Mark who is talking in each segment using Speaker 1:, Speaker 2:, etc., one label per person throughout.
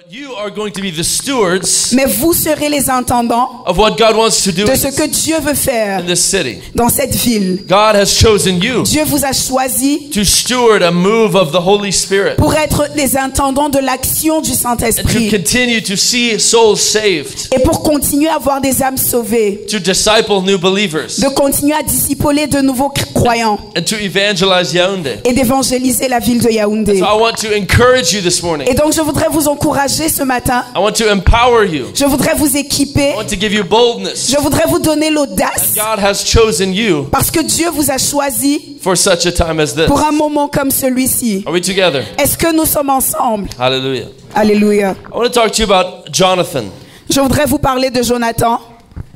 Speaker 1: you are going to be the stewards
Speaker 2: Mais vous serez les intendants
Speaker 1: of what God wants to do
Speaker 2: de ce que Dieu veut faire
Speaker 1: in this city.
Speaker 2: dans cette ville.
Speaker 1: God has chosen you
Speaker 2: Dieu vous a choisi
Speaker 1: to steward a move of the Holy Spirit
Speaker 2: pour être les intendants de l'action du
Speaker 1: and to
Speaker 2: Saint-Esprit
Speaker 1: continue to see souls saved,
Speaker 2: et pour continuer à avoir des âmes sauvées,
Speaker 1: to disciple new believers,
Speaker 2: de continuer à discipuler de nouveaux croyants
Speaker 1: and to evangelize Yaoundé.
Speaker 2: et d'évangéliser la ville de Yaoundé.
Speaker 1: So I want to encourage you this morning.
Speaker 2: Et donc je voudrais vous encourager ce matin.
Speaker 1: I want to empower you.
Speaker 2: Je voudrais vous équiper.
Speaker 1: I want to give you boldness.
Speaker 2: Je voudrais vous donner l'audace
Speaker 1: God has chosen you
Speaker 2: parce que Dieu vous a choisi
Speaker 1: for such a time as this.
Speaker 2: pour un moment comme celui-ci.
Speaker 1: Are we together?
Speaker 2: Est-ce que nous sommes ensemble?
Speaker 1: Hallelujah.
Speaker 2: Alléluia.
Speaker 1: I want to talk to you about Jonathan
Speaker 2: Je voudrais vous parler de Jonathan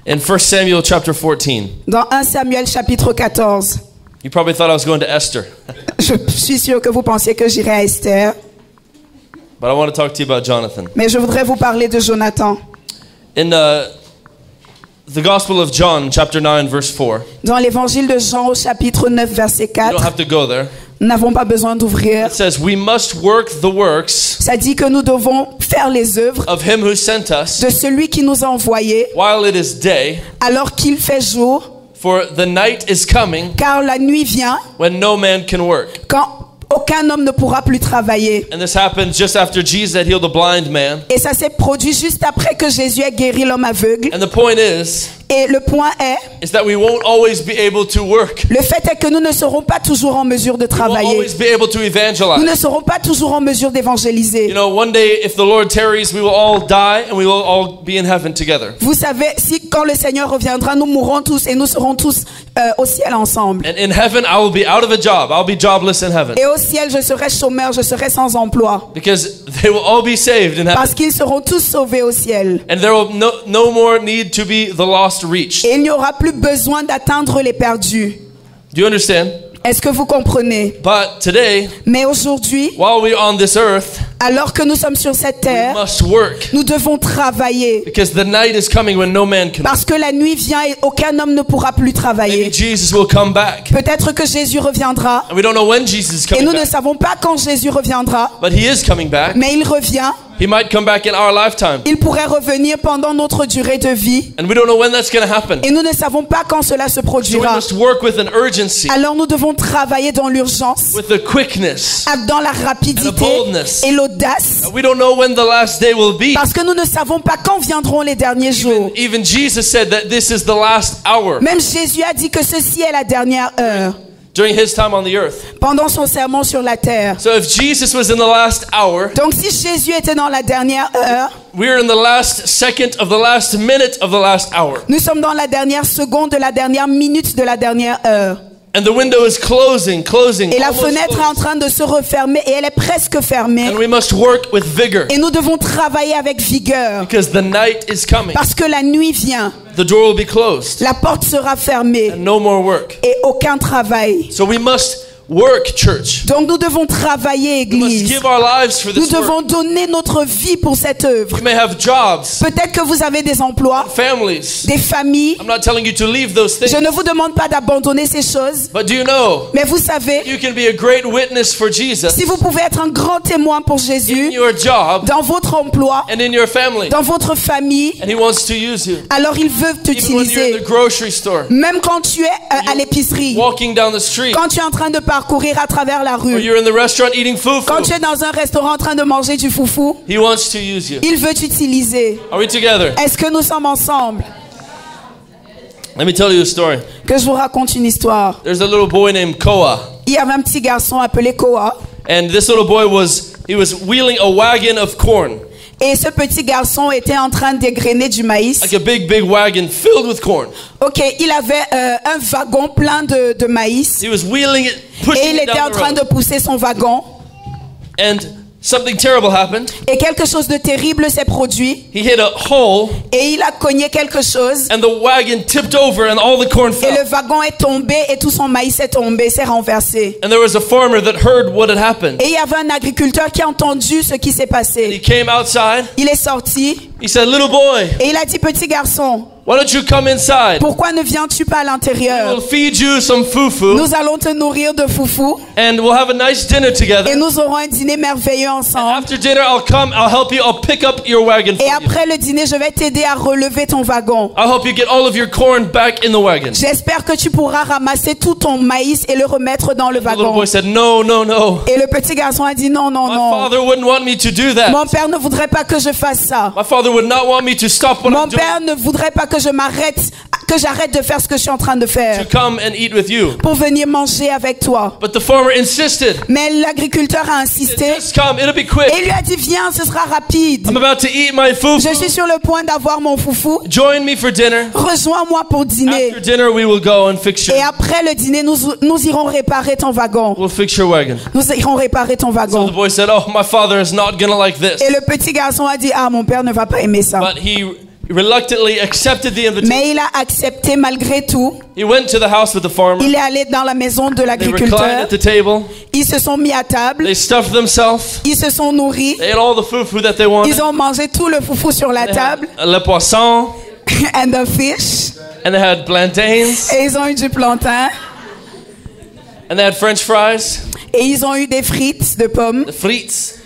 Speaker 1: in 1 Samuel chapter 14.
Speaker 2: dans 1 Samuel chapitre 14.
Speaker 1: You probably thought I was going to Esther,
Speaker 2: Je suis sûr que vous pensiez que j'irais à Esther,
Speaker 1: but I want to talk to you about Jonathan.
Speaker 2: mais je voudrais vous parler de Jonathan.
Speaker 1: In the Gospel of John, chapter 9, verse 4.
Speaker 2: Dans l'évangile de Jean au chapitre 9 verset
Speaker 1: You don't
Speaker 2: 4,
Speaker 1: have to go there.
Speaker 2: nous n'avons pas besoin d'ouvrir.
Speaker 1: It says, we must work the works
Speaker 2: Ça dit que nous devons faire les œuvres
Speaker 1: of him who sent us
Speaker 2: de celui qui nous a envoyés
Speaker 1: while it is day,
Speaker 2: alors qu'il fait jour,
Speaker 1: for the night is coming
Speaker 2: car la nuit vient
Speaker 1: when no man can work.
Speaker 2: quand aucun homme ne pourra plus travailler.
Speaker 1: And this happens just after Jesus had healed the blind man.
Speaker 2: Et ça s'est produit juste après que Jésus ait guéri l'homme aveugle.
Speaker 1: And the point is
Speaker 2: Et le point
Speaker 1: is that we won't always be able to work.
Speaker 2: le fait est que nous ne serons pas toujours en mesure de
Speaker 1: We won't
Speaker 2: travailler.
Speaker 1: always be able to
Speaker 2: Nous
Speaker 1: evangelize.
Speaker 2: ne serons pas toujours en mesure d'évangéliser.
Speaker 1: You know, one day, if the Lord tarries, we will all die and we will all be in heaven together.
Speaker 2: Vous savez, si quand le Seigneur reviendra, nous mourrons tous et nous serons tous au ciel ensemble.
Speaker 1: And in heaven, I will be out of a job. I'll be jobless in heaven.
Speaker 2: Et au ciel, je serai chômeur, je serai sans emploi.
Speaker 1: Because they will all be saved in heaven.
Speaker 2: Parce qu'ils seront tous sauvés au ciel.
Speaker 1: And there will no more need to be the lost reached.
Speaker 2: Et il n'y aura plus besoin d'atteindre les perdus.
Speaker 1: Do you understand?
Speaker 2: Est-ce que vous comprenez?
Speaker 1: But today,
Speaker 2: Mais aujourd'hui,
Speaker 1: while we're on this earth,
Speaker 2: alors que nous sommes sur cette
Speaker 1: we
Speaker 2: terre,
Speaker 1: must work.
Speaker 2: nous devons travailler.
Speaker 1: Because the night is coming when no man can.
Speaker 2: Parce que la nuit vient et aucun homme ne pourra plus
Speaker 1: Maybe
Speaker 2: travailler.
Speaker 1: Jesus will come back.
Speaker 2: Peut-être que Jésus reviendra.
Speaker 1: And we don't know when Jesus is
Speaker 2: Et
Speaker 1: coming
Speaker 2: nous ne
Speaker 1: back.
Speaker 2: savons pas quand Jésus reviendra.
Speaker 1: But he is coming back.
Speaker 2: Mais il revient.
Speaker 1: He might come back in our lifetime.
Speaker 2: Il pourrait revenir pendant notre durée de vie.
Speaker 1: And we don't know when that's going to happen.
Speaker 2: Et nous ne savons pas quand cela se
Speaker 1: So we
Speaker 2: produira.
Speaker 1: must work with an urgency,
Speaker 2: Alors nous devons travailler dans l'urgence,
Speaker 1: with a quickness.
Speaker 2: dans la
Speaker 1: And a
Speaker 2: rapidité
Speaker 1: boldness.
Speaker 2: et l'audace.
Speaker 1: We don't know when the last day will be.
Speaker 2: Parce que nous ne savons pas quand viendront les derniers jours.
Speaker 1: Even Jesus said that this is the last hour
Speaker 2: Même Jésus a dit que ceci est la dernière heure
Speaker 1: during his time on the earth.
Speaker 2: pendant son sermon sur la terre.
Speaker 1: So if Jesus was in the last hour,
Speaker 2: Donc si Jésus était dans la dernière heure,
Speaker 1: we're in the last second of the last minute of the last hour.
Speaker 2: nous sommes dans la dernière seconde de la dernière minute de la dernière heure.
Speaker 1: And the window is closing.
Speaker 2: Et la
Speaker 1: almost
Speaker 2: fenêtre est en
Speaker 1: closed.
Speaker 2: train de se refermer et elle est presque fermée.
Speaker 1: And we must work with vigor
Speaker 2: Et nous devons travailler avec vigueur.
Speaker 1: because the night is coming.
Speaker 2: Parce que la nuit vient.
Speaker 1: The door will be closed
Speaker 2: La porte sera fermée.
Speaker 1: and no more work.
Speaker 2: Et aucun travail.
Speaker 1: So we must work, church.
Speaker 2: Donc nous devons travailler,
Speaker 1: We must
Speaker 2: Église.
Speaker 1: give our lives for
Speaker 2: Nous
Speaker 1: this work.
Speaker 2: devons donner notre vie pour cette œuvre.
Speaker 1: You may have jobs,
Speaker 2: Peut-être que vous avez des emplois,
Speaker 1: families.
Speaker 2: des familles.
Speaker 1: I'm not telling you to leave those
Speaker 2: Je
Speaker 1: things.
Speaker 2: ne vous demande pas d'abandonner ces choses.
Speaker 1: But do you know,
Speaker 2: Mais vous savez,
Speaker 1: you can be a great witness for Jesus
Speaker 2: si vous pouvez être un grand témoin pour
Speaker 1: in
Speaker 2: Jésus,
Speaker 1: your job
Speaker 2: dans votre emploi,
Speaker 1: and in your family.
Speaker 2: dans votre famille,
Speaker 1: And he wants to use you.
Speaker 2: alors il veut
Speaker 1: Even when you're in
Speaker 2: t'utiliser.
Speaker 1: the grocery store,
Speaker 2: Même quand tu es à l'épicerie,
Speaker 1: walking down the street,
Speaker 2: quand tu es en train de parcourir à travers la
Speaker 1: or
Speaker 2: rue,
Speaker 1: you're in the restaurant eating
Speaker 2: quand
Speaker 1: fufu,
Speaker 2: tu es dans un restaurant en train de manger du foufou,
Speaker 1: he wants to use you.
Speaker 2: il veut t'utiliser.
Speaker 1: Are we together?
Speaker 2: Est-ce que nous sommes ensemble?
Speaker 1: Let me tell you a story.
Speaker 2: Que je vous raconte une histoire.
Speaker 1: There's a little boy named Koa.
Speaker 2: Il y avait un petit garçon appelé Koa.
Speaker 1: And this little boy was wheeling a wagon of corn.
Speaker 2: Et ce petit garçon était en train d'égrener du maïs.
Speaker 1: Like a big wagon filled with corn.
Speaker 2: Ok, il avait un wagon plein de maïs.
Speaker 1: He was wheeling it,
Speaker 2: Et
Speaker 1: pushing
Speaker 2: il
Speaker 1: it
Speaker 2: était en
Speaker 1: down the
Speaker 2: train de
Speaker 1: road.
Speaker 2: pousser son wagon.
Speaker 1: And something terrible happened.
Speaker 2: Et quelque chose de terrible s'est produit.
Speaker 1: He hit a hole
Speaker 2: Et il a cogné quelque chose.
Speaker 1: and the wagon tipped over and all the corn
Speaker 2: Et le
Speaker 1: fell.
Speaker 2: wagon est tombé et tout son maïs est tombé, s'est renversé.
Speaker 1: And there was a farmer that heard what had happened.
Speaker 2: Et il y avait un agriculteur qui a entendu ce qui s'est
Speaker 1: He
Speaker 2: passé.
Speaker 1: came outside.
Speaker 2: Il est sorti
Speaker 1: He said, "Little boy,
Speaker 2: et il a dit, petit garçon,
Speaker 1: Why don't you come inside?
Speaker 2: Pourquoi ne viens-tu pas à l'intérieur?
Speaker 1: We'll feed you some fufu
Speaker 2: Nous allons te nourrir de foufou
Speaker 1: and we'll have a nice dinner
Speaker 2: et
Speaker 1: together.
Speaker 2: nous aurons un dîner merveilleux ensemble.
Speaker 1: After dinner, I'll help you. I'll pick up your wagon for
Speaker 2: Et
Speaker 1: you.
Speaker 2: après le dîner, je vais t'aider à relever ton wagon.
Speaker 1: I'll help you get all of your corn back in the wagon.
Speaker 2: J'espère que tu pourras ramasser tout ton maïs et le remettre dans le
Speaker 1: The little
Speaker 2: wagon.
Speaker 1: boy said, no, no, no.
Speaker 2: Et le petit garçon a dit non, non,
Speaker 1: My
Speaker 2: non.
Speaker 1: father wouldn't want me to do that.
Speaker 2: Mon père ne voudrait pas que je fasse ça.
Speaker 1: My father would not want me to stop what
Speaker 2: Mon
Speaker 1: I'm doing
Speaker 2: père ne voudrait pas que j'arrête de faire ce que je suis en train de
Speaker 1: to
Speaker 2: faire
Speaker 1: come and eat with you.
Speaker 2: pour venir manger avec toi.
Speaker 1: But the farmer insisted.
Speaker 2: Mais l'agriculteur a insisté
Speaker 1: Just come, it'll be
Speaker 2: et
Speaker 1: quick.
Speaker 2: il lui a dit viens, ce sera rapide.
Speaker 1: I'm about to eat my
Speaker 2: Je suis
Speaker 1: fufu.
Speaker 2: sur le point d'avoir mon foufou.
Speaker 1: Join me for dinner.
Speaker 2: Rejoins-moi pour dîner.
Speaker 1: After dinner, we will go and fix
Speaker 2: Et
Speaker 1: your.
Speaker 2: après le dîner, nous irons réparer ton wagon.
Speaker 1: We'll fix your wagon.
Speaker 2: Nous irons réparer ton
Speaker 1: So the
Speaker 2: wagon.
Speaker 1: boy said, "Oh, my father is not gonna like this."
Speaker 2: Et le petit garçon a dit ah, mon père ne va pas aimer ça.
Speaker 1: But he reluctantly accepted the invitation.
Speaker 2: Mais il a accepté malgré tout.
Speaker 1: He went to the house with the farmer.
Speaker 2: Il est allé dans la maison de
Speaker 1: They reclined
Speaker 2: l'agriculteur.
Speaker 1: at the table.
Speaker 2: Ils se sont mis à table.
Speaker 1: They stuffed themselves.
Speaker 2: Ils se sont nourris.
Speaker 1: They ate all the fufu that they wanted.
Speaker 2: Ils ont mangé tout le foufou sur la
Speaker 1: They
Speaker 2: table.
Speaker 1: had le poisson,
Speaker 2: And the fish.
Speaker 1: and they had plantains,
Speaker 2: Et ils ont eu du plantain.
Speaker 1: and they had French fries,
Speaker 2: Et ils ont eu des frites de pommes.
Speaker 1: the frites.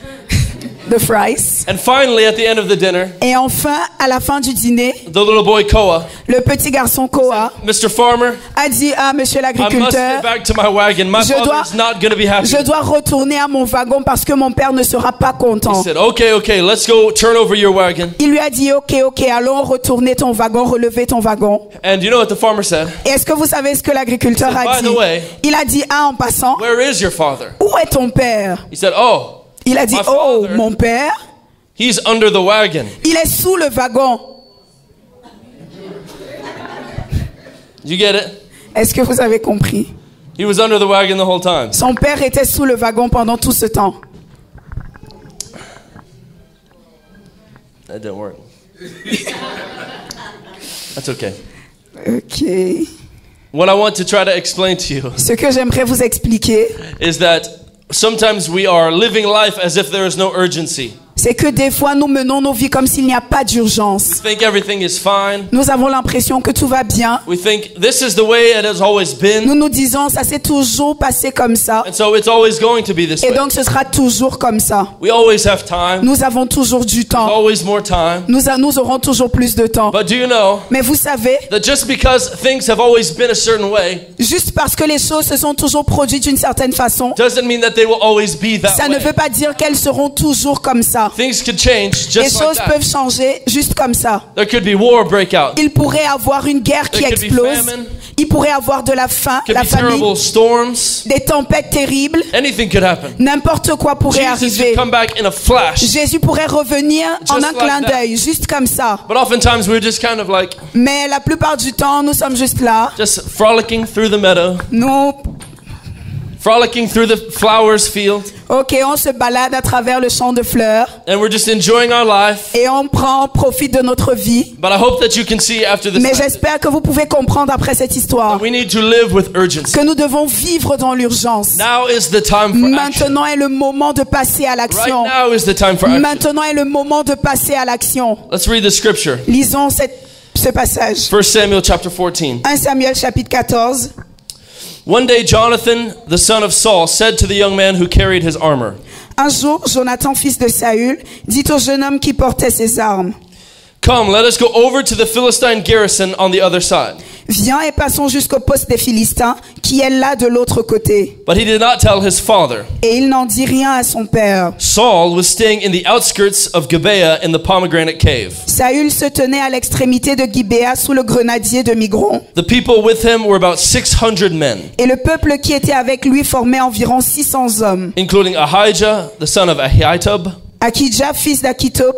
Speaker 2: De fries.
Speaker 1: And finally, at the end of the dinner,
Speaker 2: Et enfin, à la fin du dîner,
Speaker 1: the little boy Koa,
Speaker 2: le petit garçon Koa
Speaker 1: Mr. Farmer,
Speaker 2: a dit ah, monsieur
Speaker 1: I must
Speaker 2: l'agriculteur,
Speaker 1: get back to my wagon. My
Speaker 2: Je
Speaker 1: father
Speaker 2: dois-
Speaker 1: is not going to be happy.
Speaker 2: je dois retourner à mon wagon parce que mon père ne sera pas
Speaker 1: He
Speaker 2: content.
Speaker 1: said, okay, let's go turn over your wagon.
Speaker 2: Il lui a dit ok, allons retourner ton wagon, relever ton wagon.
Speaker 1: And you know what the farmer said?
Speaker 2: Et est-ce que vous savez ce que l'agriculteur
Speaker 1: He said,
Speaker 2: a
Speaker 1: "By
Speaker 2: dit?
Speaker 1: the way,
Speaker 2: Il a dit ah, en passant,
Speaker 1: Where is your father?
Speaker 2: où est ton père?
Speaker 1: He said, oh,
Speaker 2: Il a dit
Speaker 1: My
Speaker 2: oh,
Speaker 1: father.
Speaker 2: mon père,
Speaker 1: he's under the wagon.
Speaker 2: il est sous le wagon.
Speaker 1: Did you get it?
Speaker 2: Est-ce que vous avez compris?
Speaker 1: He was under the wagon the whole time.
Speaker 2: Son père était sous le wagon pendant tout ce temps.
Speaker 1: That didn't work. That's okay.
Speaker 2: Ok.
Speaker 1: What I want to try to explain to you
Speaker 2: Ce que j'aimerais vous expliquer,
Speaker 1: is that sometimes we are living life as if there is no urgency.
Speaker 2: c'est que des fois nous menons nos vies comme s'il n'y a pas d'urgence.
Speaker 1: We think everything is fine.
Speaker 2: Nous avons l'impression que tout va bien.
Speaker 1: We think this is the way it has always been.
Speaker 2: Nous nous disons ça s'est toujours passé comme ça.
Speaker 1: And so it's always going to be this
Speaker 2: Et
Speaker 1: way.
Speaker 2: donc ce sera toujours comme ça.
Speaker 1: We always have time.
Speaker 2: Nous avons toujours du temps.
Speaker 1: Always more time.
Speaker 2: Nous aurons toujours plus de temps.
Speaker 1: But do you know
Speaker 2: Mais vous savez,
Speaker 1: that just because things have always been a certain way
Speaker 2: juste parce que les choses se sont toujours produites d'une certaine façon,
Speaker 1: doesn't mean that they will always be that
Speaker 2: ça ne
Speaker 1: way.
Speaker 2: veut pas dire qu'elles seront toujours comme ça.
Speaker 1: Things could change
Speaker 2: Les
Speaker 1: just like
Speaker 2: choses
Speaker 1: that.
Speaker 2: peuvent changer juste comme ça.
Speaker 1: There could be war break out.
Speaker 2: Il pourrait avoir une guerre qui
Speaker 1: There could be
Speaker 2: explose.
Speaker 1: famine.
Speaker 2: Il pourrait avoir de la faim,
Speaker 1: Could
Speaker 2: la
Speaker 1: be
Speaker 2: famine,
Speaker 1: terrible storms.
Speaker 2: des tempêtes terribles.
Speaker 1: Anything could happen.
Speaker 2: N'importe quoi pourrait
Speaker 1: Jesus
Speaker 2: arriver.
Speaker 1: could come back in a flash.
Speaker 2: Jésus pourrait revenir en
Speaker 1: Just
Speaker 2: un
Speaker 1: like
Speaker 2: clin
Speaker 1: that.
Speaker 2: d'œil, juste comme ça.
Speaker 1: But oftentimes we're just kind of like
Speaker 2: Mais la plupart du temps, nous sommes juste là.
Speaker 1: just frolicking through the meadow,
Speaker 2: Nous,
Speaker 1: frolicking through the flowers field,
Speaker 2: ok, on se balade à travers le champ de fleurs
Speaker 1: and we're just enjoying our life.
Speaker 2: et on profite de notre vie.
Speaker 1: But I hope that you can see after this
Speaker 2: Mais
Speaker 1: message
Speaker 2: j'espère que vous pouvez comprendre après cette histoire
Speaker 1: that we need to live with urgency.
Speaker 2: que nous devons vivre dans l'urgence.
Speaker 1: Now is the time for action.
Speaker 2: Maintenant est le moment de passer à
Speaker 1: Right
Speaker 2: l'action.
Speaker 1: now is the time for action.
Speaker 2: Maintenant est le moment de passer à l'action.
Speaker 1: Let's read the scripture.
Speaker 2: Lisons ce passage.
Speaker 1: 1 Samuel chapter 14.
Speaker 2: 1 Samuel chapitre 14.
Speaker 1: One day Jonathan, the son of Saul, said to the young man who carried his armor,
Speaker 2: Un jour, Jonathan, fils de Saül, dit au jeune homme qui portait ses armes,
Speaker 1: "Come, let us go over to the Philistine garrison on the other side."
Speaker 2: viens et passons jusqu'au poste des Philistins, qui est là de l'autre côté.
Speaker 1: But he did not tell his father.
Speaker 2: Et il n'en dit rien à son père.
Speaker 1: Saul was staying in the outskirts of Gibeah in the pomegranate cave.
Speaker 2: Saül se tenait à l'extrémité de Gibéa sous le grenadier de Migron.
Speaker 1: The people with him were about 600 men,
Speaker 2: Et le peuple qui était avec lui formait environ 600 hommes.
Speaker 1: including Ahijah, the son of Ahitub,
Speaker 2: Akija, fils d'Akitop,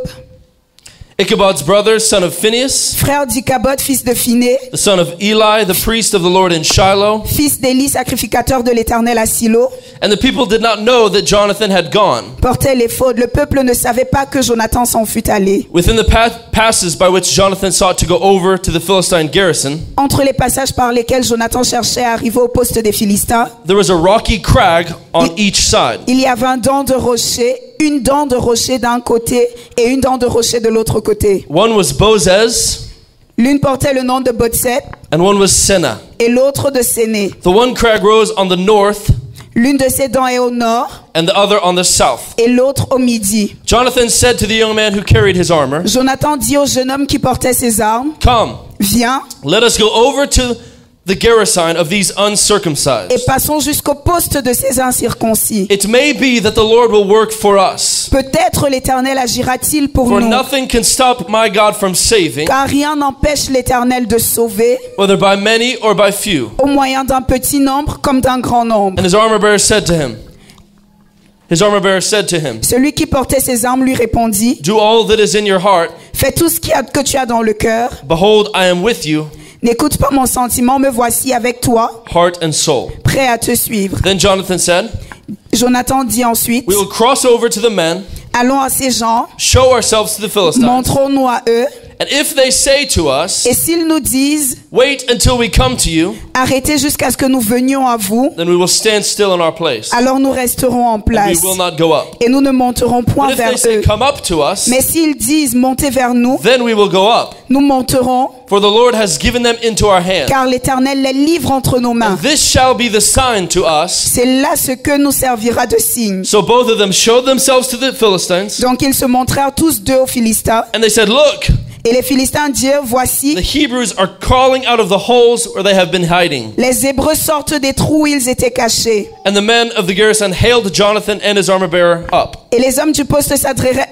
Speaker 1: Ichabod's brother, son of Phinehas,
Speaker 2: frère d'Ichabod, fils de Phiné,
Speaker 1: the son of Eli, the priest of the Lord in Shiloh.
Speaker 2: fils d'Élie, sacrificateur de l'Éternel à Silo,
Speaker 1: And the people did not know that Jonathan had gone.
Speaker 2: portait l'éphod. Le peuple ne savait pas que Jonathan s'en fût allé.
Speaker 1: Within the passes by which Jonathan sought to go over to the Philistine garrison,
Speaker 2: Entre les passages par lesquels Jonathan cherchait à arriver au poste des Philistins,
Speaker 1: there was a rocky crag on each side.
Speaker 2: il y avait un dent de rocher, une dent de rocher d'un côté et une dent de rocher de l'autre côté.
Speaker 1: One was Bozez,
Speaker 2: L'une portait le nom de Botset
Speaker 1: and one was Seneh.
Speaker 2: et l'autre de Séné.
Speaker 1: The one crag rose on the north
Speaker 2: L'une de ses dents est au nord
Speaker 1: and the other on the south.
Speaker 2: et l'autre au midi.
Speaker 1: Jonathan said to the young man who carried his armor,
Speaker 2: Jonathan dit au jeune homme qui portait ses armes,
Speaker 1: "Come,
Speaker 2: viens
Speaker 1: let us go over to the garrison of these uncircumcised.
Speaker 2: et passons jusqu'au poste de ces incirconcis.
Speaker 1: It may be that the Lord will work for us.
Speaker 2: Peut-être l'Éternel agira-t-il pour
Speaker 1: For
Speaker 2: nous,
Speaker 1: nothing can stop my God from saving,
Speaker 2: car rien n'empêche l'Éternel de sauver,
Speaker 1: whether by many or by few."
Speaker 2: au moyen d'un petit nombre comme d'un grand nombre.
Speaker 1: And his armor bearer said to him,
Speaker 2: Celui qui portait ses armes lui répondit,
Speaker 1: "Do all that is in your heart.
Speaker 2: fais tout ce que tu as dans le cœur.
Speaker 1: Behold, I am with you,
Speaker 2: N'écoute pas mon sentiment, me voici avec toi,
Speaker 1: heart and soul."
Speaker 2: prêt à te suivre.
Speaker 1: Then Jonathan said,
Speaker 2: Jonathan dit ensuite,
Speaker 1: "We will cross over to the men,
Speaker 2: allons à ces gens,
Speaker 1: show ourselves to the Philistines.
Speaker 2: montrons-nous à eux,
Speaker 1: And if they say to us,
Speaker 2: et s'ils nous disent,
Speaker 1: wait until we come to you,
Speaker 2: arrêtez jusqu'à ce que nous venions à vous,
Speaker 1: then we will stand still in our place.
Speaker 2: alors nous resterons en
Speaker 1: And
Speaker 2: place,
Speaker 1: we will not go up.
Speaker 2: et nous ne monterons point
Speaker 1: But if
Speaker 2: vers
Speaker 1: they say,
Speaker 2: eux.
Speaker 1: come up to us,
Speaker 2: Mais s'ils disent, montez vers nous,
Speaker 1: then we will go up.
Speaker 2: nous monterons,
Speaker 1: For the Lord has given them into our hand.
Speaker 2: car l'Éternel les livre entre nos mains.
Speaker 1: And this shall be the sign to us."
Speaker 2: C'est là ce que nous servira de signe.
Speaker 1: So both of them showed themselves to the Philistines,
Speaker 2: Donc ils se montrèrent tous deux aux Philistins.
Speaker 1: and they said, "Look,
Speaker 2: Et les Philistins dirent, voici,
Speaker 1: the Hebrews are crawling out of the holes where they have been hiding."
Speaker 2: les Hébreux sortent des trous où ils étaient cachés.
Speaker 1: And the men of the garrison hailed Jonathan and his armor bearer up.
Speaker 2: Et les hommes du poste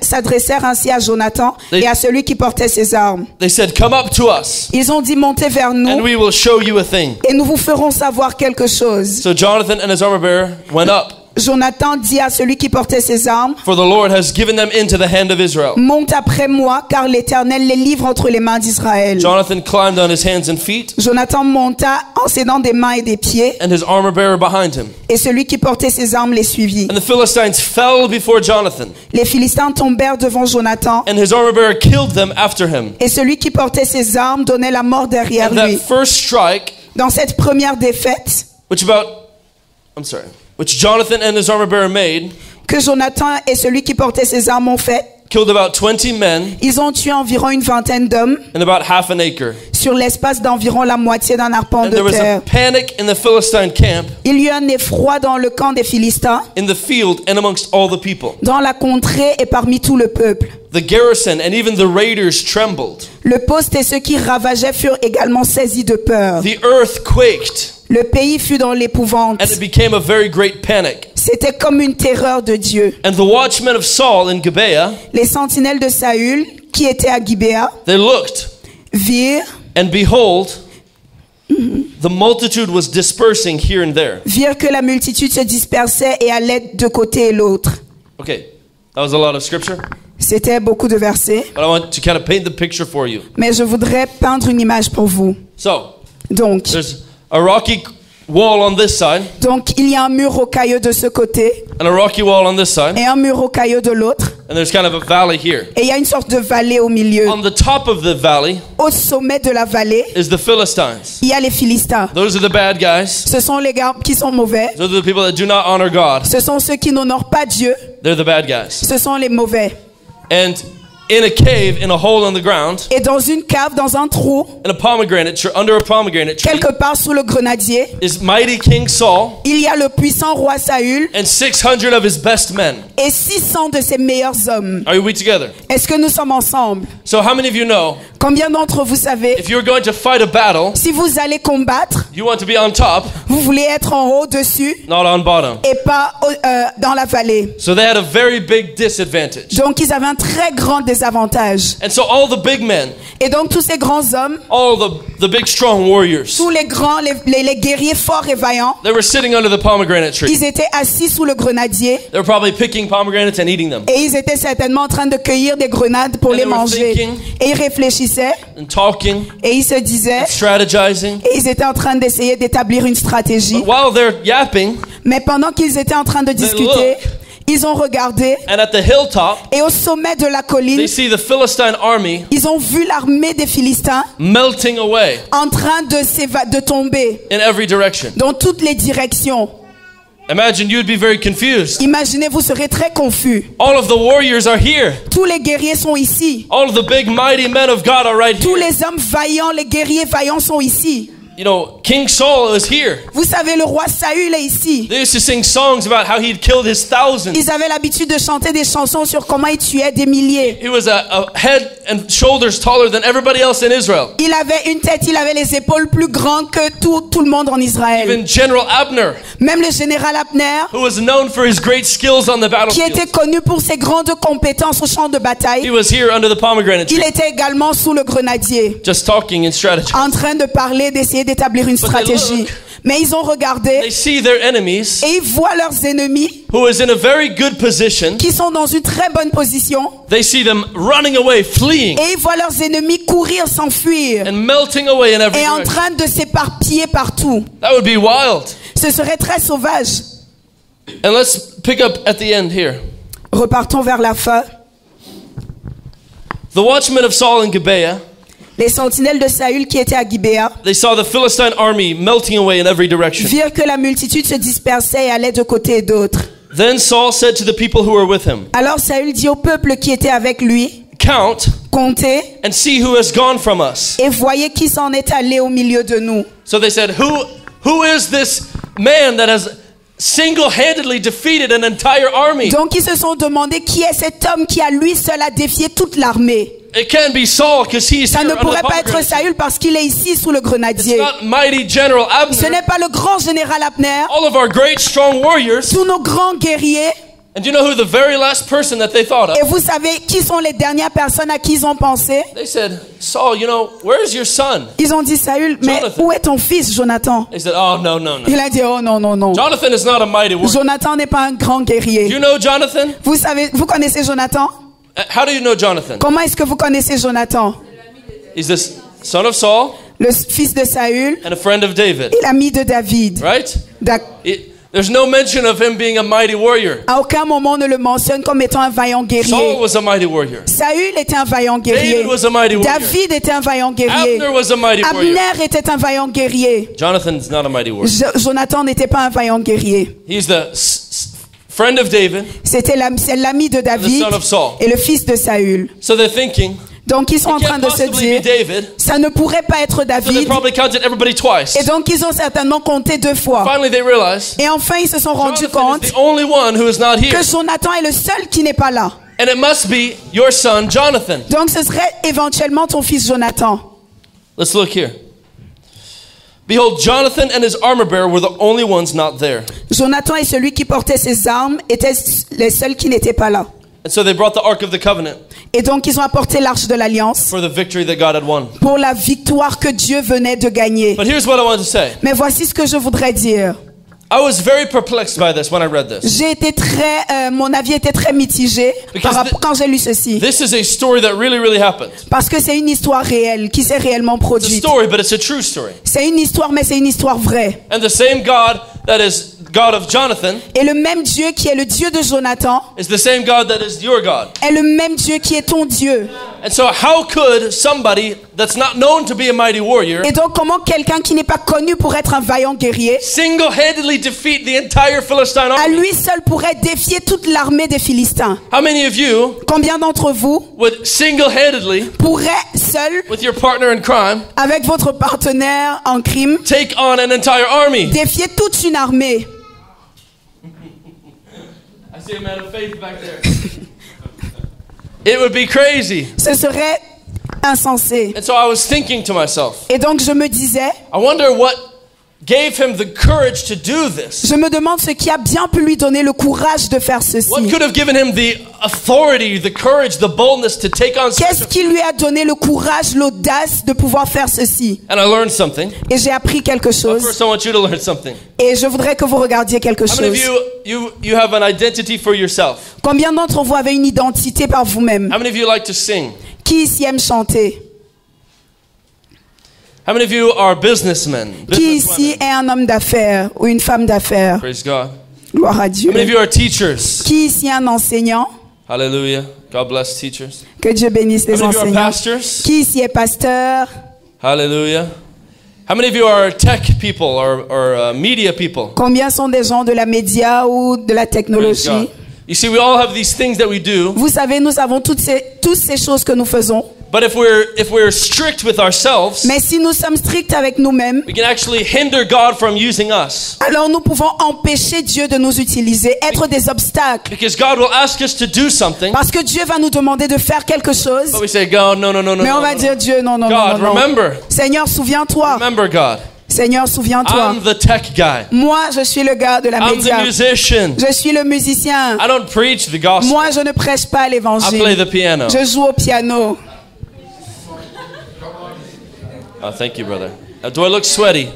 Speaker 2: s'adressèrent ainsi à Jonathan et à celui qui portait ses armes.
Speaker 1: They said, "Come up to us,
Speaker 2: Ils ont dit, montez vers
Speaker 1: and
Speaker 2: nous
Speaker 1: we will show you a thing."
Speaker 2: et nous vous ferons savoir quelque chose.
Speaker 1: So Jonathan and his armor bearer went up,
Speaker 2: Jonathan dit à celui qui portait ses armes,
Speaker 1: for the Lord has given them into the hand of Israel.
Speaker 2: monte après moi, car l'Éternel les livre entre les mains d'Israël.
Speaker 1: Jonathan climbed on his hands and feet,
Speaker 2: Jonathan monta en s'aidant des mains et des pieds,
Speaker 1: and his armor bearer behind him.
Speaker 2: et celui qui portait ses armes les suivit.
Speaker 1: And the Philistines fell before Jonathan,
Speaker 2: Les Philistins tombèrent devant Jonathan,
Speaker 1: and his armor bearer killed them after him.
Speaker 2: et celui qui portait ses armes donnait la mort derrière
Speaker 1: And that
Speaker 2: lui.
Speaker 1: first strike,
Speaker 2: Dans cette première défaite
Speaker 1: which Jonathan and his armor bearer made,
Speaker 2: que Jonathan et celui qui portait ses armes ont fait,
Speaker 1: killed about 20 men
Speaker 2: ils ont tué environ une vingtaine d'hommes
Speaker 1: and about half an acre.
Speaker 2: sur l'espace d'environ la moitié d'un arpent
Speaker 1: And
Speaker 2: de
Speaker 1: there was a
Speaker 2: terre.
Speaker 1: panic in the Philistine camp,
Speaker 2: Il y eut un effroi dans le camp des Philistins,
Speaker 1: in the field, and amongst all the people.
Speaker 2: dans la contrée et parmi tout le peuple.
Speaker 1: The garrison and even the raiders trembled.
Speaker 2: Le poste et ceux qui ravageaient furent également saisis de peur.
Speaker 1: The earth quaked,
Speaker 2: Le pays fut dans l'épouvante.
Speaker 1: and it became a very great panic.
Speaker 2: C'était comme une terreur de Dieu.
Speaker 1: And the watchmen of Saul in Gibeah,
Speaker 2: Les sentinelles de Saül, qui étaient à Gibéa,
Speaker 1: they looked,
Speaker 2: virent
Speaker 1: and behold, the multitude was dispersing here and there.
Speaker 2: que la multitude se dispersait et allait de côté et l'autre.
Speaker 1: Okay, that was a lot of scripture,
Speaker 2: C'était beaucoup de versets,
Speaker 1: but I want to kind of paint the picture for you.
Speaker 2: mais je voudrais peindre une image pour vous.
Speaker 1: So,
Speaker 2: Donc,
Speaker 1: there's a rocky wall on this side,
Speaker 2: il y a un mur rocailleux de ce côté
Speaker 1: and a rocky wall on this side,
Speaker 2: et un mur rocailleux de l'autre,
Speaker 1: and there's kind of a valley here.
Speaker 2: et il y a une sorte de vallée au milieu.
Speaker 1: On the top of the valley
Speaker 2: Au sommet de la vallée,
Speaker 1: is the Philistines.
Speaker 2: il y a les Philistins.
Speaker 1: Those are the bad guys.
Speaker 2: Ce sont les gars qui sont mauvais.
Speaker 1: Those are the people that do not honor God.
Speaker 2: Ce sont ceux qui n'honorent pas Dieu.
Speaker 1: They're the bad guys.
Speaker 2: Ce sont les mauvais.
Speaker 1: And in a cave, in a hole in the ground,
Speaker 2: Et dans une cave, dans un trou,
Speaker 1: in a pomegranate tree, under a pomegranate tree,
Speaker 2: quelque part sous le grenadier,
Speaker 1: is mighty King Saul
Speaker 2: il y a le puissant roi Saül
Speaker 1: and 600 of his best men.
Speaker 2: et 600 de ses meilleurs hommes.
Speaker 1: Are we together?
Speaker 2: Est-ce que nous sommes ensemble?
Speaker 1: So how many of you know,
Speaker 2: Combien d'entre vous savez,
Speaker 1: if you're going to fight a battle,
Speaker 2: si vous allez combattre,
Speaker 1: you want to be on top,
Speaker 2: vous voulez être en haut, dessus,
Speaker 1: not on bottom.
Speaker 2: et pas dans la vallée.
Speaker 1: So they had a very big disadvantage.
Speaker 2: Donc ils avaient un très grand désavantage.
Speaker 1: And so all the big men,
Speaker 2: Et donc tous ces grands hommes,
Speaker 1: all the big strong warriors,
Speaker 2: tous les grands, les guerriers forts et vaillants,
Speaker 1: they were sitting under the pomegranate tree.
Speaker 2: ils étaient assis sous le grenadier
Speaker 1: They were probably picking pomegranates and eating them
Speaker 2: et ils étaient certainement en train de cueillir des grenades pour
Speaker 1: And
Speaker 2: les
Speaker 1: they were
Speaker 2: manger.
Speaker 1: thinking.
Speaker 2: Et ils réfléchissaient
Speaker 1: and talking,
Speaker 2: et ils se disaient
Speaker 1: strategizing.
Speaker 2: et ils étaient en train d'essayer d'établir une stratégie.
Speaker 1: But while they're yapping,
Speaker 2: Mais pendant qu'ils étaient en train de discuter,
Speaker 1: look.
Speaker 2: ils ont regardé
Speaker 1: and at the hilltop,
Speaker 2: et au sommet de la colline,
Speaker 1: they see the Philistine army
Speaker 2: ils ont vu l'armée des Philistins
Speaker 1: melting away
Speaker 2: en train de tomber
Speaker 1: in every direction.
Speaker 2: dans toutes les directions.
Speaker 1: Imagine you'd be very confused.
Speaker 2: Imaginez, vous serez très confus.
Speaker 1: All of the warriors are here.
Speaker 2: Tous les guerriers sont ici.
Speaker 1: All of the big mighty men of God are right
Speaker 2: Tous
Speaker 1: here.
Speaker 2: les hommes vaillants, les guerriers vaillants sont ici.
Speaker 1: You know, King Saul is here.
Speaker 2: Vous savez, le roi Saül est ici.
Speaker 1: They used to sing songs about how he'd killed his thousands.
Speaker 2: Ils avaient l'habitude de chanter des chansons sur comment il tuait des milliers.
Speaker 1: He was a head and shoulders taller than everybody else in Israel.
Speaker 2: Il avait une tête, il avait les épaules plus grandes que tout le monde en Israël.
Speaker 1: Even General Abner,
Speaker 2: Même le général Abner,
Speaker 1: who was known for his great skills on the
Speaker 2: qui était
Speaker 1: battlefield,
Speaker 2: connu pour ses grandes compétences au champ de
Speaker 1: he
Speaker 2: bataille,
Speaker 1: was here under the pomegranate
Speaker 2: il
Speaker 1: tree,
Speaker 2: était également sous le grenadier,
Speaker 1: just talking and strategy.
Speaker 2: en train de parler, d'essayer d'établir une stratégie. Mais ils ont
Speaker 1: They
Speaker 2: regardé
Speaker 1: see their enemies,
Speaker 2: et ils voient leurs ennemis
Speaker 1: who is in a very good position.
Speaker 2: qui sont dans une très bonne position.
Speaker 1: They see them running away, fleeing,
Speaker 2: Et ils voient leurs ennemis courir, s'enfuir
Speaker 1: and melting away in every
Speaker 2: et en
Speaker 1: direction.
Speaker 2: train de s'éparpiller partout.
Speaker 1: That would be wild.
Speaker 2: Ce serait très sauvage.
Speaker 1: And let's pick up at the end here.
Speaker 2: Repartons vers la fin.
Speaker 1: The watchmen of Saul and Gibeah,
Speaker 2: Les sentinelles de Saül qui étaient à Gibéa
Speaker 1: they saw the Philistine army melting away in every direction.
Speaker 2: virent que la multitude se dispersait et allait de côté et d'autre.
Speaker 1: Then Saul said to the people who were with him,
Speaker 2: Alors Saül dit au peuple qui était avec lui,
Speaker 1: "Count
Speaker 2: comptez
Speaker 1: and see who has gone from us."
Speaker 2: et voyez qui s'en est allé au milieu de nous.
Speaker 1: So they said, Who is this man that has single-handedly defeated an entire army?
Speaker 2: Donc ils se sont demandé qui est cet homme qui à lui seul a défié toute l'armée.
Speaker 1: It can't be Saul because he's
Speaker 2: Ça
Speaker 1: here
Speaker 2: ne
Speaker 1: under the
Speaker 2: pourrait pas être
Speaker 1: pomegranate tree.
Speaker 2: Saül parce qu'il est ici sous le
Speaker 1: It's
Speaker 2: grenadier.
Speaker 1: not mighty General
Speaker 2: Ce
Speaker 1: Abner.
Speaker 2: n'est pas le grand général Abner.
Speaker 1: All of our great strong warriors.
Speaker 2: Tous nos grands guerriers.
Speaker 1: And do you know who the very last person that they thought
Speaker 2: Et
Speaker 1: of?
Speaker 2: vous savez qui sont les dernières personnes à qui ils ont pensé?
Speaker 1: They said, Saul, you know, where's your son?
Speaker 2: Ils ont dit Saül, mais
Speaker 1: Jonathan.
Speaker 2: où est ton fils Jonathan?
Speaker 1: They said, oh, no, no, no.
Speaker 2: Il a dit oh non non non.
Speaker 1: Jonathan is not a mighty warrior.
Speaker 2: Jonathan n'est pas un grand
Speaker 1: Do
Speaker 2: guerrier.
Speaker 1: you know Jonathan?
Speaker 2: Vous savez, vous connaissez Jonathan?
Speaker 1: How do you know Jonathan?
Speaker 2: Comment est-ce que vous connaissez Jonathan?
Speaker 1: He's the son of Saul
Speaker 2: Le fils de Saül
Speaker 1: and a friend of David,
Speaker 2: et l'ami de David.
Speaker 1: right?
Speaker 2: D'ac-
Speaker 1: There's no mention of him being a mighty warrior.
Speaker 2: À aucun moment on ne le mentionne comme étant un vaillant
Speaker 1: Saul
Speaker 2: guerrier.
Speaker 1: was a mighty warrior.
Speaker 2: Saül était un vaillant guerrier.
Speaker 1: David was a mighty warrior.
Speaker 2: David était un vaillant guerrier.
Speaker 1: Abner was a mighty warrior.
Speaker 2: Abner était un vaillant guerrier.
Speaker 1: Jonathan's not a mighty warrior.
Speaker 2: Jonathan n'était pas un vaillant guerrier.
Speaker 1: He's the friend of David
Speaker 2: C'est l'ami de
Speaker 1: and the
Speaker 2: David
Speaker 1: son of Saul.
Speaker 2: et le fils de Saül.
Speaker 1: So they're thinking,
Speaker 2: Donc ils sont en
Speaker 1: it
Speaker 2: train
Speaker 1: can't
Speaker 2: de se
Speaker 1: possibly be
Speaker 2: dire,
Speaker 1: David.
Speaker 2: ça ne pourrait pas être
Speaker 1: So they
Speaker 2: David.
Speaker 1: probably counted everybody twice.
Speaker 2: Et donc ils ont certainement compté 2 fois.
Speaker 1: Finally, they realized
Speaker 2: Et enfin ils se sont rendus
Speaker 1: Jonathan
Speaker 2: compte
Speaker 1: is the only one who is not here.
Speaker 2: que Jonathan est le seul qui n'est pas là.
Speaker 1: And it must be your son, Jonathan.
Speaker 2: Donc ce serait éventuellement ton fils Jonathan.
Speaker 1: Let's look here. Behold, Jonathan and his armor bearer were the only ones not there.
Speaker 2: Jonathan et celui qui portait ses armes étaient les seuls qui n'étaient pas là.
Speaker 1: And so they brought the Ark of the Covenant
Speaker 2: Et donc ils ont apporté l'arche de l'alliance
Speaker 1: for the victory that God had won.
Speaker 2: pour la victoire que Dieu venait de gagner.
Speaker 1: But here's what I want to say.
Speaker 2: Mais voici ce que je voudrais dire.
Speaker 1: I was very perplexed by this when I read this.
Speaker 2: J'ai été mon avis était très mitigé quand j'ai lu ceci.
Speaker 1: This is a story that really, really happened.
Speaker 2: Parce que c'est une histoire réelle qui s'est réellement
Speaker 1: It's a
Speaker 2: produite.
Speaker 1: story, but it's a true story.
Speaker 2: C'est une histoire, mais c'est une histoire vraie.
Speaker 1: And the same God that is God of Jonathan
Speaker 2: Et le même Dieu qui est le Dieu de Jonathan
Speaker 1: is the same God that is your God.
Speaker 2: est le même Dieu qui est ton Dieu.
Speaker 1: And so how could somebody that's not known to be a mighty warrior
Speaker 2: Et donc comment quelqu'un qui n'est pas connu pour être un vaillant guerrier,
Speaker 1: single-handedly defeat the entire Philistine
Speaker 2: à
Speaker 1: army?
Speaker 2: lui seul pourrait défier toute l'armée des Philistins?
Speaker 1: How many of you
Speaker 2: Combien d'entre vous
Speaker 1: would single-handedly,
Speaker 2: pourraient seul,
Speaker 1: with your partner in crime,
Speaker 2: avec votre partenaire en crime,
Speaker 1: take on an entire army?
Speaker 2: défier toute une armée?
Speaker 1: I see a man of faith back there. It would be crazy.
Speaker 2: Ce serait insensé.
Speaker 1: And so I was thinking to myself,
Speaker 2: Et donc je me disais,
Speaker 1: I wonder what gave him the courage to do this.
Speaker 2: je me demande ce qui a bien pu lui donner le courage de faire ceci.
Speaker 1: What could have given him the authority, the courage, the boldness to take on such
Speaker 2: Qu'est-ce
Speaker 1: a...
Speaker 2: qui lui a donné le courage, l'audace de pouvoir faire ceci?
Speaker 1: And I learned something.
Speaker 2: Et j'ai appris quelque
Speaker 1: But
Speaker 2: chose.
Speaker 1: first I want you to learn something.
Speaker 2: Et je voudrais que vous regardiez quelque
Speaker 1: How many of
Speaker 2: chose.
Speaker 1: you have an identity for yourself?
Speaker 2: Combien d'entre vous avez une identité par vous-même?
Speaker 1: How many of you like to sing?
Speaker 2: Qui ici aime chanter?
Speaker 1: How many of you are businessmen?
Speaker 2: Qui ici est un homme d'affaires ou une femme d'affaires?
Speaker 1: Praise God.
Speaker 2: Gloire à Dieu.
Speaker 1: How many of you are teachers?
Speaker 2: Qui ici est un enseignant?
Speaker 1: Hallelujah. God bless teachers.
Speaker 2: Que Dieu bénisse
Speaker 1: How
Speaker 2: les
Speaker 1: many of you are
Speaker 2: enseignants.
Speaker 1: pastors?
Speaker 2: Qui ici est pasteur?
Speaker 1: Hallelujah. How many of you are tech people or media people?
Speaker 2: Combien sont des gens de la média ou de la
Speaker 1: Praise
Speaker 2: technologie?
Speaker 1: God. You see, we all have these things that we do,
Speaker 2: Vous savez, nous avons toutes ces choses que nous faisons.
Speaker 1: but if we're strict with ourselves,
Speaker 2: Mais si nous sommes stricts avec nous-mêmes,
Speaker 1: we can actually hinder God from using us.
Speaker 2: alors nous pouvons empêcher Dieu de nous utiliser, être des obstacles.
Speaker 1: Because God will ask us to do something,
Speaker 2: Parce que Dieu va nous demander de faire quelque chose,
Speaker 1: but we say, God, no, no, no, no,
Speaker 2: mais on
Speaker 1: no,
Speaker 2: va
Speaker 1: no.
Speaker 2: dire Dieu, non, non,
Speaker 1: God,
Speaker 2: non, non, non.
Speaker 1: remember,
Speaker 2: Seigneur, souviens-toi.
Speaker 1: remember, God.
Speaker 2: Seigneur, souviens-toi.
Speaker 1: I'm the tech guy.
Speaker 2: Moi, je suis le gars de la
Speaker 1: I'm the
Speaker 2: média.
Speaker 1: musician.
Speaker 2: Je suis le musicien.
Speaker 1: I don't preach the gospel.
Speaker 2: Moi, je ne prêche pas
Speaker 1: I play
Speaker 2: l'évangile.
Speaker 1: the piano.
Speaker 2: Je joue au piano.
Speaker 1: Oh, thank you, brother. Do I look sweaty?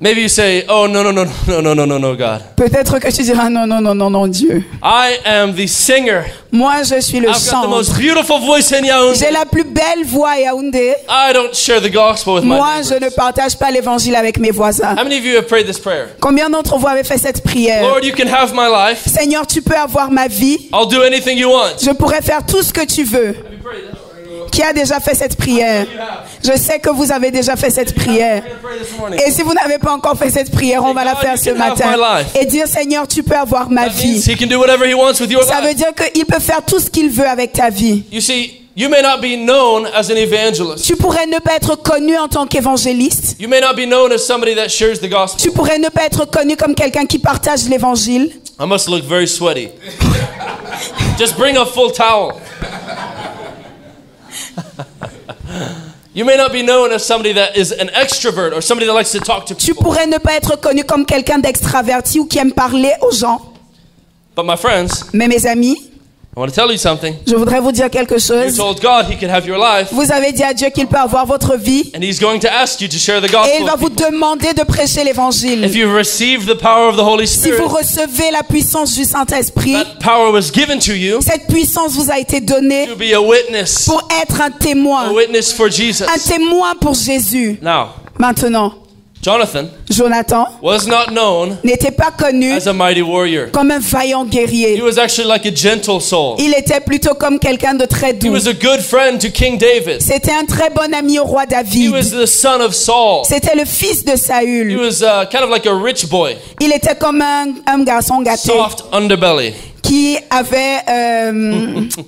Speaker 1: Maybe you say, oh, no, no, no, no, no, no, no, no, God.
Speaker 2: Peut-être que tu diras non, non, non, non, non, Dieu.
Speaker 1: I am the singer.
Speaker 2: Moi, je suis le
Speaker 1: I've got the
Speaker 2: chanteur.
Speaker 1: most beautiful voice in Yaoundé.
Speaker 2: J'ai la plus belle voix à Yaoundé.
Speaker 1: I don't share the gospel with my
Speaker 2: Moi, je ne
Speaker 1: neighbors.
Speaker 2: partage pas l'évangile avec mes voisins.
Speaker 1: How many of you have prayed this prayer?
Speaker 2: Combien d'entre vous avez fait cette prière?
Speaker 1: Lord, you can have my life.
Speaker 2: Seigneur, tu peux avoir ma vie.
Speaker 1: I'll do anything you want.
Speaker 2: Je pourrais faire tout ce que tu veux. Qui a déjà fait cette prière? Je sais que vous avez déjà fait cette prière.
Speaker 1: Pray this morning.
Speaker 2: Et si vous n'avez pas encore fait cette prière, on va la faire ce matin. Et dire, Seigneur, tu peux avoir ma
Speaker 1: That means
Speaker 2: vie.
Speaker 1: he can do whatever he wants with your
Speaker 2: Ça veut
Speaker 1: life.
Speaker 2: dire qu'il peut faire tout ce qu'il veut avec ta vie.
Speaker 1: You see, you may not be known as an evangelist.
Speaker 2: Tu pourrais ne pas être connu en tant qu'évangéliste.
Speaker 1: You may not be known as somebody that shares the gospel.
Speaker 2: Tu pourrais ne pas être connu comme quelqu'un qui partage l'évangile.
Speaker 1: I must look very sweaty. Just bring a full towel. You may not be known as somebody that is an extrovert or somebody that likes to talk to
Speaker 2: Tu
Speaker 1: people.
Speaker 2: pourrais ne pas être connu comme quelqu'un d'extraverti ou qui aime parler aux gens.
Speaker 1: But my friends,
Speaker 2: Mais mes amis,
Speaker 1: I want to tell you something.
Speaker 2: je voudrais vous dire quelque
Speaker 1: You
Speaker 2: chose.
Speaker 1: told God he could have your life,
Speaker 2: Vous avez dit à Dieu qu'il peut avoir votre vie
Speaker 1: and he's going to ask you to share the
Speaker 2: et
Speaker 1: gospel.
Speaker 2: il va
Speaker 1: with
Speaker 2: vous
Speaker 1: people.
Speaker 2: demander de prêcher l'évangile.
Speaker 1: If you receive the power of the Holy
Speaker 2: Si
Speaker 1: Spirit,
Speaker 2: vous recevez la puissance du Saint-Esprit,
Speaker 1: that power was given to you
Speaker 2: cette puissance vous a été donnée
Speaker 1: to be a witness.
Speaker 2: pour être un témoin.
Speaker 1: A witness for Jesus.
Speaker 2: Un témoin pour Jésus.
Speaker 1: Now,
Speaker 2: Maintenant,
Speaker 1: Jonathan
Speaker 2: Jonathan
Speaker 1: was not known
Speaker 2: n'était pas connu
Speaker 1: as a mighty warrior.
Speaker 2: comme un vaillant
Speaker 1: He
Speaker 2: guerrier.
Speaker 1: was actually like a gentle soul.
Speaker 2: Il était plutôt comme quelqu'un de très
Speaker 1: He
Speaker 2: doux.
Speaker 1: was a good friend to King David.
Speaker 2: C'était un très bon ami au roi
Speaker 1: He
Speaker 2: David.
Speaker 1: was the son of Saul.
Speaker 2: C'était le fils de
Speaker 1: He
Speaker 2: Saül.
Speaker 1: was kind of like a rich boy,
Speaker 2: Il était comme un garçon gâté
Speaker 1: soft underbelly,
Speaker 2: qui avait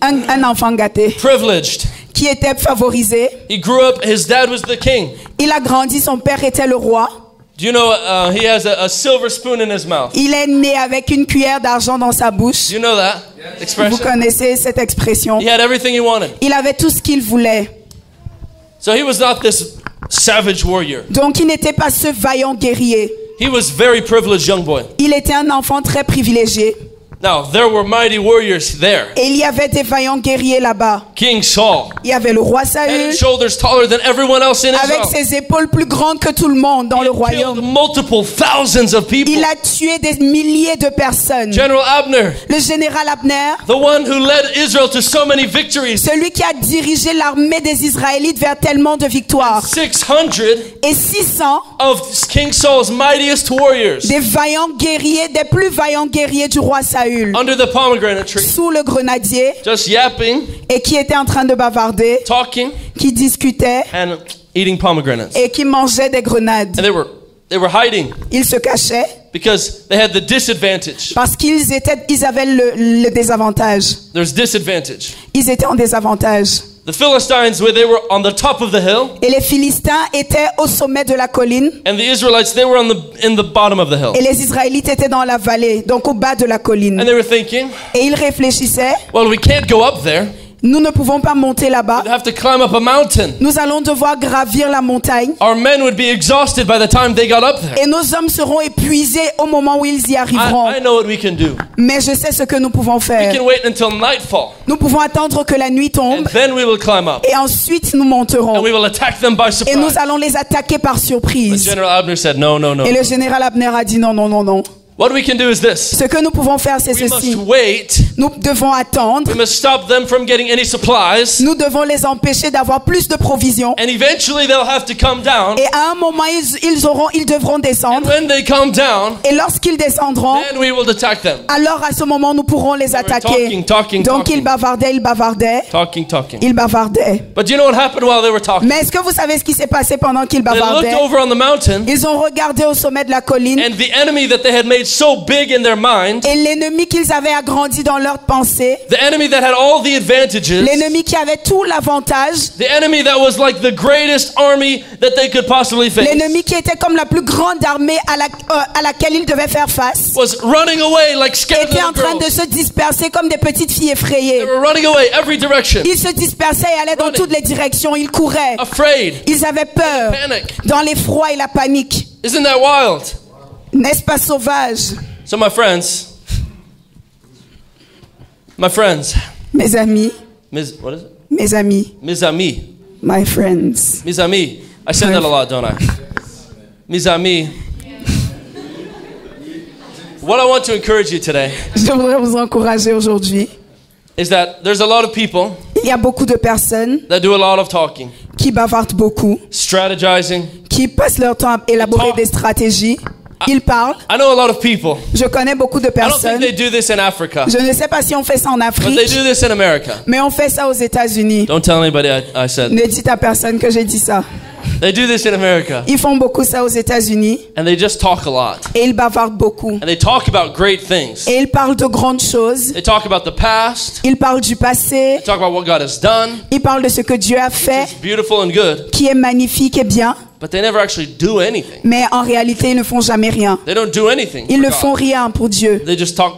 Speaker 2: un enfant gâté,
Speaker 1: privileged.
Speaker 2: qui était favorisé.
Speaker 1: He grew up, his dad was the king.
Speaker 2: Il a grandi, son père était le roi.
Speaker 1: Do you know he has a silver spoon in his mouth?
Speaker 2: Il est né avec une cuillère d'argent dans sa bouche.
Speaker 1: Do you know that
Speaker 2: Vous
Speaker 1: expression?
Speaker 2: connaissez cette expression.
Speaker 1: He had everything he wanted.
Speaker 2: Il avait tout ce qu'il voulait.
Speaker 1: So he was not this savage warrior.
Speaker 2: Donc il n'était pas ce vaillant guerrier.
Speaker 1: He was very privileged young boy.
Speaker 2: Il était un enfant très privilégié.
Speaker 1: Now, there were mighty warriors there.
Speaker 2: Et il y avait des vaillants guerriers là-bas.
Speaker 1: King Saul,
Speaker 2: Il y avait le roi
Speaker 1: head
Speaker 2: Saül,
Speaker 1: and shoulders taller than everyone else in
Speaker 2: avec
Speaker 1: Israel.
Speaker 2: ses épaules plus grandes que tout le monde dans le
Speaker 1: Killed
Speaker 2: royaume.
Speaker 1: multiple thousands of people.
Speaker 2: Il a tué des milliers de personnes.
Speaker 1: General Abner,
Speaker 2: Le général Abner,
Speaker 1: the one who led Israel to so many victories.
Speaker 2: celui qui a dirigé l'armée des Israélites vers tellement de victoires.
Speaker 1: 600
Speaker 2: Et 600
Speaker 1: of King Saul's mightiest warriors
Speaker 2: des vaillants guerriers, des plus vaillants guerriers du roi Saül,
Speaker 1: under the pomegranate tree,
Speaker 2: sous le grenadier,
Speaker 1: just yapping,
Speaker 2: et qui étaient en train de bavarder,
Speaker 1: talking,
Speaker 2: qui discutaient
Speaker 1: and eating pomegranates.
Speaker 2: et qui mangeaient des grenades.
Speaker 1: And they were hiding
Speaker 2: Ils se cachaient
Speaker 1: because they had the disadvantage.
Speaker 2: parce qu'ils avaient le désavantage.
Speaker 1: There's disadvantage.
Speaker 2: Ils étaient en désavantage.
Speaker 1: The Philistines, where they were on the top of the hill,
Speaker 2: Et les Philistins étaient au sommet de la colline
Speaker 1: and the Israelites, they were in the bottom of the hill.
Speaker 2: et les Israélites étaient dans la vallée, donc au bas de la colline.
Speaker 1: And they were thinking,
Speaker 2: Et ils réfléchissaient,
Speaker 1: well, we can't go up there.
Speaker 2: nous ne pouvons pas monter là-bas.
Speaker 1: We'd have to climb up a mountain.
Speaker 2: Nous allons devoir gravir la montagne
Speaker 1: Our men would be exhausted by the time they got up there.
Speaker 2: et nos hommes seront épuisés au moment où ils y arriveront.
Speaker 1: I know what we can do.
Speaker 2: Mais je sais ce que nous pouvons
Speaker 1: We
Speaker 2: faire.
Speaker 1: can wait until nightfall,
Speaker 2: Nous pouvons attendre que la nuit
Speaker 1: and
Speaker 2: tombe
Speaker 1: then we will climb up,
Speaker 2: et ensuite nous monterons.
Speaker 1: and we will attack them by
Speaker 2: Et nous
Speaker 1: surprise.
Speaker 2: allons les attaquer par
Speaker 1: But
Speaker 2: surprise.
Speaker 1: General Abner said, no, no, no.
Speaker 2: Et le général Abner a dit non, non, non, non.
Speaker 1: What we can do is this.
Speaker 2: Ce que nous pouvons faire, c'est
Speaker 1: We
Speaker 2: ceci.
Speaker 1: must wait.
Speaker 2: Nous devons attendre.
Speaker 1: We must stop them from getting any supplies.
Speaker 2: Nous devons les empêcher d'avoir plus de provisions.
Speaker 1: And eventually they'll have to come down.
Speaker 2: Et à un moment, ils devront descendre.
Speaker 1: When they come down,
Speaker 2: Et lorsqu'ils descendront,
Speaker 1: then we will attack them.
Speaker 2: alors à ce moment, nous pourrons les attaquer.
Speaker 1: Talking.
Speaker 2: Donc ils bavardaient.
Speaker 1: Talking.
Speaker 2: Ils bavardaient.
Speaker 1: But do you know what happened while they were talking?
Speaker 2: Mais est-ce que vous savez ce qui s'est passé pendant qu'ils
Speaker 1: They looked
Speaker 2: bavardaient?
Speaker 1: over on the mountain,
Speaker 2: Ils ont regardé au sommet de la colline.
Speaker 1: and the enemy that they had made so big in their mind,
Speaker 2: Et l'ennemi qu'ils avaient agrandi dans leur pensée,
Speaker 1: the enemy that had all the advantages,
Speaker 2: l'ennemi qui avait tout l'avantage,
Speaker 1: the enemy that was like the greatest army that they could possibly face,
Speaker 2: l'ennemi qui était comme la plus grande armée à laquelle ils devaient faire face,
Speaker 1: was running away like scared
Speaker 2: était en
Speaker 1: little
Speaker 2: train de
Speaker 1: girls.
Speaker 2: se disperser comme des petites filles effrayées.
Speaker 1: They were running away every direction,
Speaker 2: Ils se dispersaient et allaient dans toutes les directions. Ils couraient.
Speaker 1: afraid,
Speaker 2: Ils avaient peur.
Speaker 1: panic.
Speaker 2: Dans l'effroi et la panique.
Speaker 1: Isn't that wild?
Speaker 2: N'est-ce pas sauvage?
Speaker 1: So my friends,
Speaker 2: Mes amis,
Speaker 1: what is it?
Speaker 2: mes amis,
Speaker 1: Mes amis.
Speaker 2: my friends.
Speaker 1: Mes amis. I say that a lot, don't I? Mes amis. What I want to encourage you today
Speaker 2: Je voudrais vous encourager aujourd'hui.
Speaker 1: is that there's a lot of people
Speaker 2: Il y a beaucoup de personnes
Speaker 1: that do a lot of talking,
Speaker 2: qui bavardent beaucoup,
Speaker 1: strategizing.
Speaker 2: qui passent leur temps à élaborer des stratégies. Ils parlent.
Speaker 1: I know a lot of people.
Speaker 2: Je connais beaucoup de
Speaker 1: I don't think
Speaker 2: personnes.
Speaker 1: they do this in Africa,
Speaker 2: Je ne sais pas si on fait ça en
Speaker 1: but they
Speaker 2: Afrique,
Speaker 1: do this in America.
Speaker 2: mais on fait ça aux États-Unis.
Speaker 1: Don't tell anybody I said.
Speaker 2: Ne dites à personne que j'ai dit ça.
Speaker 1: They do this in America,
Speaker 2: Ils font beaucoup ça aux États-Unis
Speaker 1: and they just talk a lot.
Speaker 2: et ils bavardent beaucoup.
Speaker 1: And they talk about great things.
Speaker 2: Et ils parlent de grandes choses.
Speaker 1: They talk about the past.
Speaker 2: Ils parlent du passé.
Speaker 1: They talk about what God has done.
Speaker 2: Ils parlent de ce que Dieu a fait,
Speaker 1: It's beautiful and good,
Speaker 2: qui est magnifique et bien.
Speaker 1: but they never actually do anything.
Speaker 2: Mais en réalité, ils ne font jamais rien.
Speaker 1: They don't do anything.
Speaker 2: Ils
Speaker 1: for
Speaker 2: ne
Speaker 1: God.
Speaker 2: font rien pour Dieu.
Speaker 1: They just talk.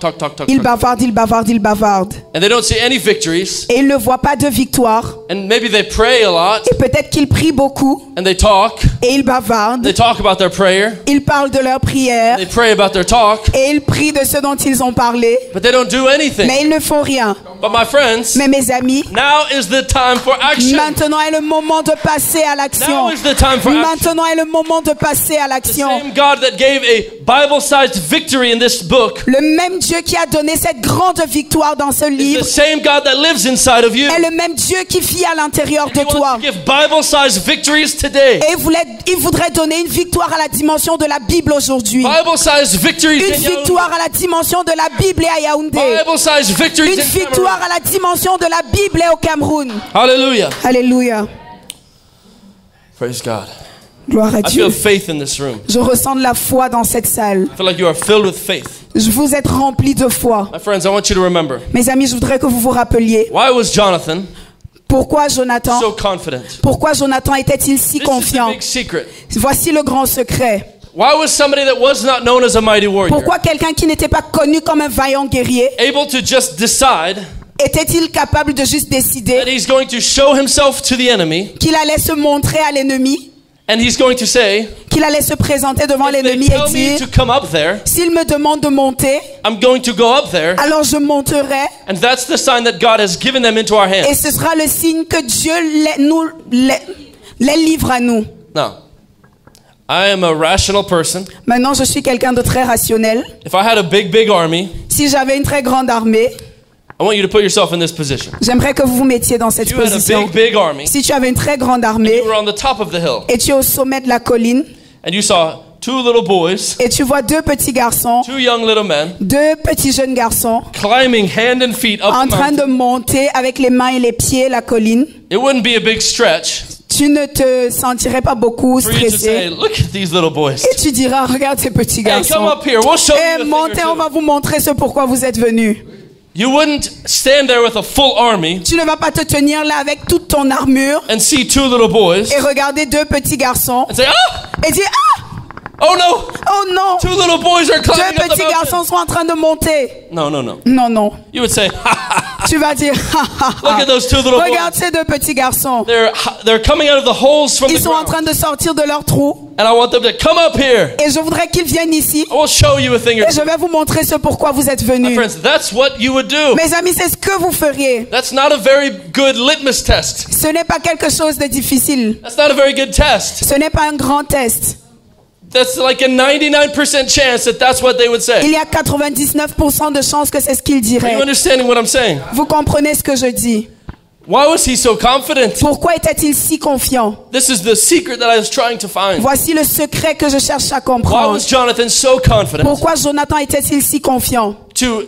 Speaker 2: Ils bavardent, ils bavardent, ils bavardent.
Speaker 1: And they don't see any victories.
Speaker 2: Et ils ne voient pas de victoire.
Speaker 1: And maybe they pray a lot
Speaker 2: Et peut-être qu'ils prient beaucoup.
Speaker 1: and they talk.
Speaker 2: Et ils bavardent.
Speaker 1: They talk about their prayer.
Speaker 2: Ils parlent de leur prière.
Speaker 1: They pray about their talk,
Speaker 2: Et ils prient de ce dont ils ont parlé.
Speaker 1: but they don't do anything.
Speaker 2: Mais ils ne font rien.
Speaker 1: But my friends,
Speaker 2: Mais mes amis,
Speaker 1: now is the time for action.
Speaker 2: maintenant est le moment de passer à l'action.
Speaker 1: Now is the time for action.
Speaker 2: Maintenant est le moment de passer à
Speaker 1: The
Speaker 2: l'action.
Speaker 1: same God that gave a Bible-sized victory in this book
Speaker 2: Le même Dieu qui a donné cette grande victoire dans ce
Speaker 1: is
Speaker 2: livre
Speaker 1: the same God that lives inside of you.
Speaker 2: est le même Dieu qui vit à l'intérieur de
Speaker 1: He wants
Speaker 2: toi.
Speaker 1: to give Bible-sized victories today.
Speaker 2: Et il voudrait donner une victoire à la dimension de la Bible aujourd'hui.
Speaker 1: Bible-sized victories
Speaker 2: Une
Speaker 1: in Yaoundé.
Speaker 2: victoire à la dimension de la Bible et à Yaoundé.
Speaker 1: Bible-sized victories
Speaker 2: Une
Speaker 1: in
Speaker 2: victoire
Speaker 1: Cameroon.
Speaker 2: à la dimension de la Bible et au Cameroun.
Speaker 1: Hallelujah.
Speaker 2: Alléluia.
Speaker 1: Praise God.
Speaker 2: Gloire à
Speaker 1: I
Speaker 2: Dieu.
Speaker 1: feel faith in this room.
Speaker 2: Je ressens de la foi dans cette salle.
Speaker 1: I feel like you are filled with faith.
Speaker 2: Vous êtes remplis de foi.
Speaker 1: My friends, I want you to remember.
Speaker 2: Mes amis, je voudrais que vous vous rappeliez.
Speaker 1: Why was Jonathan
Speaker 2: Pourquoi Jonathan
Speaker 1: so confident?
Speaker 2: Pourquoi Jonathan était-il si
Speaker 1: This is the
Speaker 2: confiant?
Speaker 1: big secret.
Speaker 2: Voici le grand secret.
Speaker 1: Why was somebody that was not known as a mighty warrior
Speaker 2: Pourquoi quelqu'un qui n'était pas connu comme un vaillant guerrier
Speaker 1: able to just decide
Speaker 2: était-il capable de juste
Speaker 1: that
Speaker 2: décider
Speaker 1: he's going to show himself to the enemy
Speaker 2: qu'il allait se montrer à l'ennemi,
Speaker 1: and he's going to say,
Speaker 2: qu'il allait se présenter devant
Speaker 1: if they
Speaker 2: l'ennemi
Speaker 1: tell
Speaker 2: et
Speaker 1: me
Speaker 2: dire,
Speaker 1: to come up there,
Speaker 2: s'il me demande de monter,
Speaker 1: I'm going to go up there,
Speaker 2: alors je monterai,
Speaker 1: and that's the sign that God has given them into our
Speaker 2: et
Speaker 1: hands.
Speaker 2: ce sera le signe que Dieu les livre à nous.
Speaker 1: Now, I am a rational person.
Speaker 2: Maintenant, je suis quelqu'un de très rationnel.
Speaker 1: If I had a big army,
Speaker 2: Si j'avais une très grande armée,
Speaker 1: I want you to put yourself in this position.
Speaker 2: j'aimerais que vous vous mettiez dans cette
Speaker 1: If you had
Speaker 2: position.
Speaker 1: a big army,
Speaker 2: Si tu avais une très grande armée
Speaker 1: you were on the top of the hill,
Speaker 2: et tu es au sommet de la colline
Speaker 1: and you saw two little boys,
Speaker 2: et tu vois deux petits garçons,
Speaker 1: two young little men,
Speaker 2: deux petits jeunes garçons
Speaker 1: climbing hand and feet up
Speaker 2: en
Speaker 1: the
Speaker 2: train de
Speaker 1: mountain,
Speaker 2: monter avec les mains et les pieds la colline,
Speaker 1: it wouldn't be a big stretch
Speaker 2: tu ne te sentirais pas beaucoup
Speaker 1: for you to say,
Speaker 2: stressé.
Speaker 1: look at these little boys.
Speaker 2: Et tu diras, regarde ces petits
Speaker 1: Hey, come
Speaker 2: garçons.
Speaker 1: up here. We'll show you
Speaker 2: Et
Speaker 1: a thing or
Speaker 2: montez, on va
Speaker 1: two.
Speaker 2: vous montrer ce pourquoi vous êtes venus.
Speaker 1: You wouldn't stand there with a full army
Speaker 2: Tu ne vas pas te tenir là avec toute ton armure
Speaker 1: and see two little boys
Speaker 2: et regarder deux petits garçons
Speaker 1: and say, ah,
Speaker 2: et dire, ah,
Speaker 1: oh no,
Speaker 2: oh non,
Speaker 1: two little boys are
Speaker 2: deux
Speaker 1: climbing up the
Speaker 2: petits garçons
Speaker 1: mountain.
Speaker 2: sont en train de monter.
Speaker 1: No.
Speaker 2: Non, non.
Speaker 1: You would say, ha, ha, ha.
Speaker 2: Tu vas dire, ha, ha,
Speaker 1: Look
Speaker 2: ha.
Speaker 1: at those two little
Speaker 2: Regarde
Speaker 1: boys.
Speaker 2: ces deux petits garçons.
Speaker 1: They're coming out of the holes from
Speaker 2: Ils
Speaker 1: the
Speaker 2: sont en
Speaker 1: ground.
Speaker 2: train de sortir de leur trou.
Speaker 1: And I want them to come up here.
Speaker 2: Et je voudrais qu'ils viennent ici.
Speaker 1: I will show you a thing or
Speaker 2: Et je
Speaker 1: two.
Speaker 2: vais vous montrer ce pourquoi vous êtes
Speaker 1: My
Speaker 2: venus.
Speaker 1: friends, that's what you would do.
Speaker 2: Mes amis, c'est ce que vous feriez.
Speaker 1: That's not a very good litmus test.
Speaker 2: Ce n'est pas quelque chose de difficile.
Speaker 1: That's not a very good test.
Speaker 2: Ce n'est pas un grand test.
Speaker 1: That's like a 99% chance that that's what they would say.
Speaker 2: Il y a 99% de chances que c'est ce qu'il
Speaker 1: Are
Speaker 2: dirait.
Speaker 1: you understanding what I'm saying?
Speaker 2: Vous comprenez ce que je dis?
Speaker 1: Why was he so confident?
Speaker 2: Pourquoi était-il si confiant?
Speaker 1: This is the secret that I was trying to find.
Speaker 2: Voici le secret que je cherche à
Speaker 1: Why
Speaker 2: comprendre.
Speaker 1: was Jonathan so confident
Speaker 2: Pourquoi Jonathan était-il si confiant?
Speaker 1: to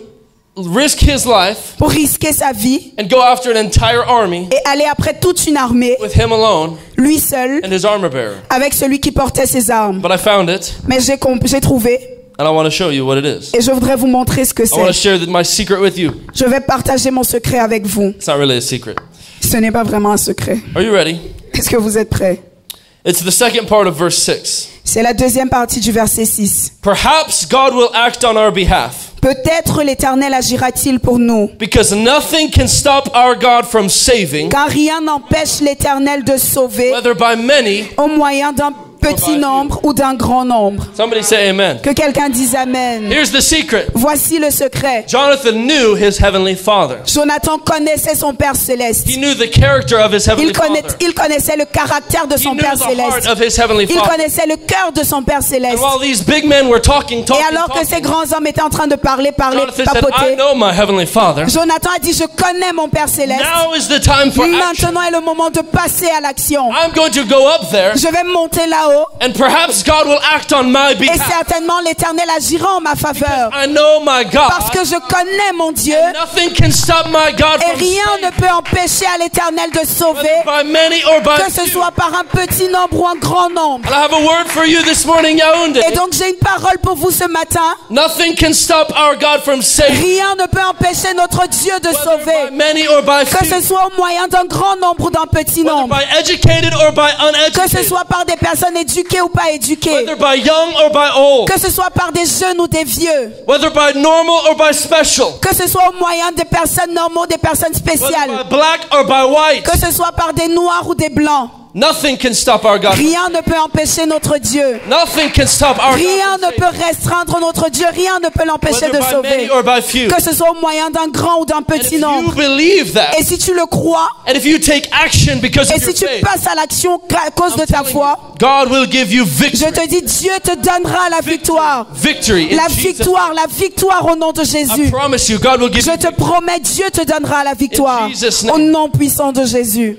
Speaker 1: risk his life
Speaker 2: Pour risquer sa vie
Speaker 1: and go after an entire army
Speaker 2: et aller après toute une armée,
Speaker 1: with him alone
Speaker 2: lui seul,
Speaker 1: and his armor bearer?
Speaker 2: avec celui qui portait ses armes.
Speaker 1: But I found it,
Speaker 2: Mais j'ai trouvé
Speaker 1: and I want to show you what it is.
Speaker 2: et je voudrais vous montrer ce que
Speaker 1: I want to
Speaker 2: c'est.
Speaker 1: share my secret with you.
Speaker 2: Je vais partager mon secret avec vous.
Speaker 1: It's not really a secret.
Speaker 2: Ce n'est pas vraiment un secret.
Speaker 1: Are you ready?
Speaker 2: Est-ce que vous êtes prêts?
Speaker 1: It's the second part of verse 6.
Speaker 2: C'est la deuxième partie du verset 6.
Speaker 1: Perhaps God will act on our behalf,
Speaker 2: Peut-être l'Éternel agira-t-il pour nous,
Speaker 1: because nothing can stop our God from saving,
Speaker 2: car rien n'empêche l'Éternel de sauver
Speaker 1: whether by many.
Speaker 2: au moyen d'un petit nombre ou d'un grand nombre.
Speaker 1: Somebody say amen.
Speaker 2: Que quelqu'un dise Amen.
Speaker 1: Here's the secret.
Speaker 2: Voici le secret.
Speaker 1: Jonathan knew his heavenly father.
Speaker 2: Jonathan connaissait son Père céleste.
Speaker 1: He knew the character of his heavenly father.
Speaker 2: Il connaissait le caractère de
Speaker 1: He
Speaker 2: son
Speaker 1: knew
Speaker 2: Père
Speaker 1: the heart
Speaker 2: céleste.
Speaker 1: of his heavenly
Speaker 2: Il
Speaker 1: father.
Speaker 2: connaissait le cœur de son Père
Speaker 1: And
Speaker 2: céleste.
Speaker 1: while these big men were talking,
Speaker 2: Et alors que ces grands hommes étaient en train de parler,
Speaker 1: Jonathan said, I
Speaker 2: papoter,
Speaker 1: know my heavenly father.
Speaker 2: Jonathan a dit, je connais mon Père céleste.
Speaker 1: Now is the time for action.
Speaker 2: Maintenant est le moment de passer à l'action.
Speaker 1: I'm going to go up there,
Speaker 2: Je vais monter là-haut
Speaker 1: and perhaps God will act on my
Speaker 2: et
Speaker 1: behalf.
Speaker 2: certainement l'Éternel agira en ma faveur.
Speaker 1: I know my
Speaker 2: Parce
Speaker 1: God.
Speaker 2: que je connais mon Dieu
Speaker 1: Nothing can stop my God
Speaker 2: et
Speaker 1: from
Speaker 2: rien ne
Speaker 1: saving,
Speaker 2: peut empêcher à l'Éternel de
Speaker 1: whether
Speaker 2: sauver,
Speaker 1: by many or by
Speaker 2: que ce
Speaker 1: few.
Speaker 2: soit par un petit nombre ou un grand nombre.
Speaker 1: And I have a word for you this morning, Yaoundé.
Speaker 2: Et donc j'ai une parole pour vous ce matin.
Speaker 1: Nothing can stop our God from saving,
Speaker 2: Rien ne peut empêcher notre Dieu de
Speaker 1: whether by
Speaker 2: sauver,
Speaker 1: many or by
Speaker 2: que
Speaker 1: few,
Speaker 2: ce soit au moyen d'un grand nombre ou d'un petit
Speaker 1: whether
Speaker 2: nombre,
Speaker 1: by educated or by
Speaker 2: que ce
Speaker 1: uneducated,
Speaker 2: soit par des personnes éduquées ou pas éduquées,
Speaker 1: whether by young or by old,
Speaker 2: que ce soit par des jeunes ou des vieux,
Speaker 1: whether by normal or by special,
Speaker 2: que ce soit au moyen des personnes normaux, des personnes
Speaker 1: whether
Speaker 2: spéciales,
Speaker 1: by black or by white.
Speaker 2: que ce soit par des noirs ou des blancs.
Speaker 1: Nothing can stop our God.
Speaker 2: Rien ne peut empêcher notre Dieu.
Speaker 1: Nothing can stop our
Speaker 2: Rien
Speaker 1: God
Speaker 2: ne
Speaker 1: from
Speaker 2: peut
Speaker 1: saving,
Speaker 2: restreindre notre Dieu. Rien ne peut l'empêcher
Speaker 1: whether
Speaker 2: de
Speaker 1: by
Speaker 2: sauver.
Speaker 1: many or by few.
Speaker 2: Que ce soit au moyen d'un grand ou d'un
Speaker 1: And
Speaker 2: petit
Speaker 1: if you
Speaker 2: nombre.
Speaker 1: believe that,
Speaker 2: Et si tu le crois,
Speaker 1: and if you take action because
Speaker 2: et
Speaker 1: of
Speaker 2: si
Speaker 1: your
Speaker 2: tu
Speaker 1: faith,
Speaker 2: passes à l'action à cause de ta foi,
Speaker 1: God will give you
Speaker 2: je
Speaker 1: victory.
Speaker 2: te dis, Dieu te donnera la victoire.
Speaker 1: Victory in
Speaker 2: La
Speaker 1: Jesus'
Speaker 2: victoire au nom de
Speaker 1: I
Speaker 2: Jésus.
Speaker 1: promise you, God will give
Speaker 2: Je
Speaker 1: you
Speaker 2: te promets, Dieu te donnera la victoire.
Speaker 1: In Jesus' name.
Speaker 2: Au nom puissant de Jésus.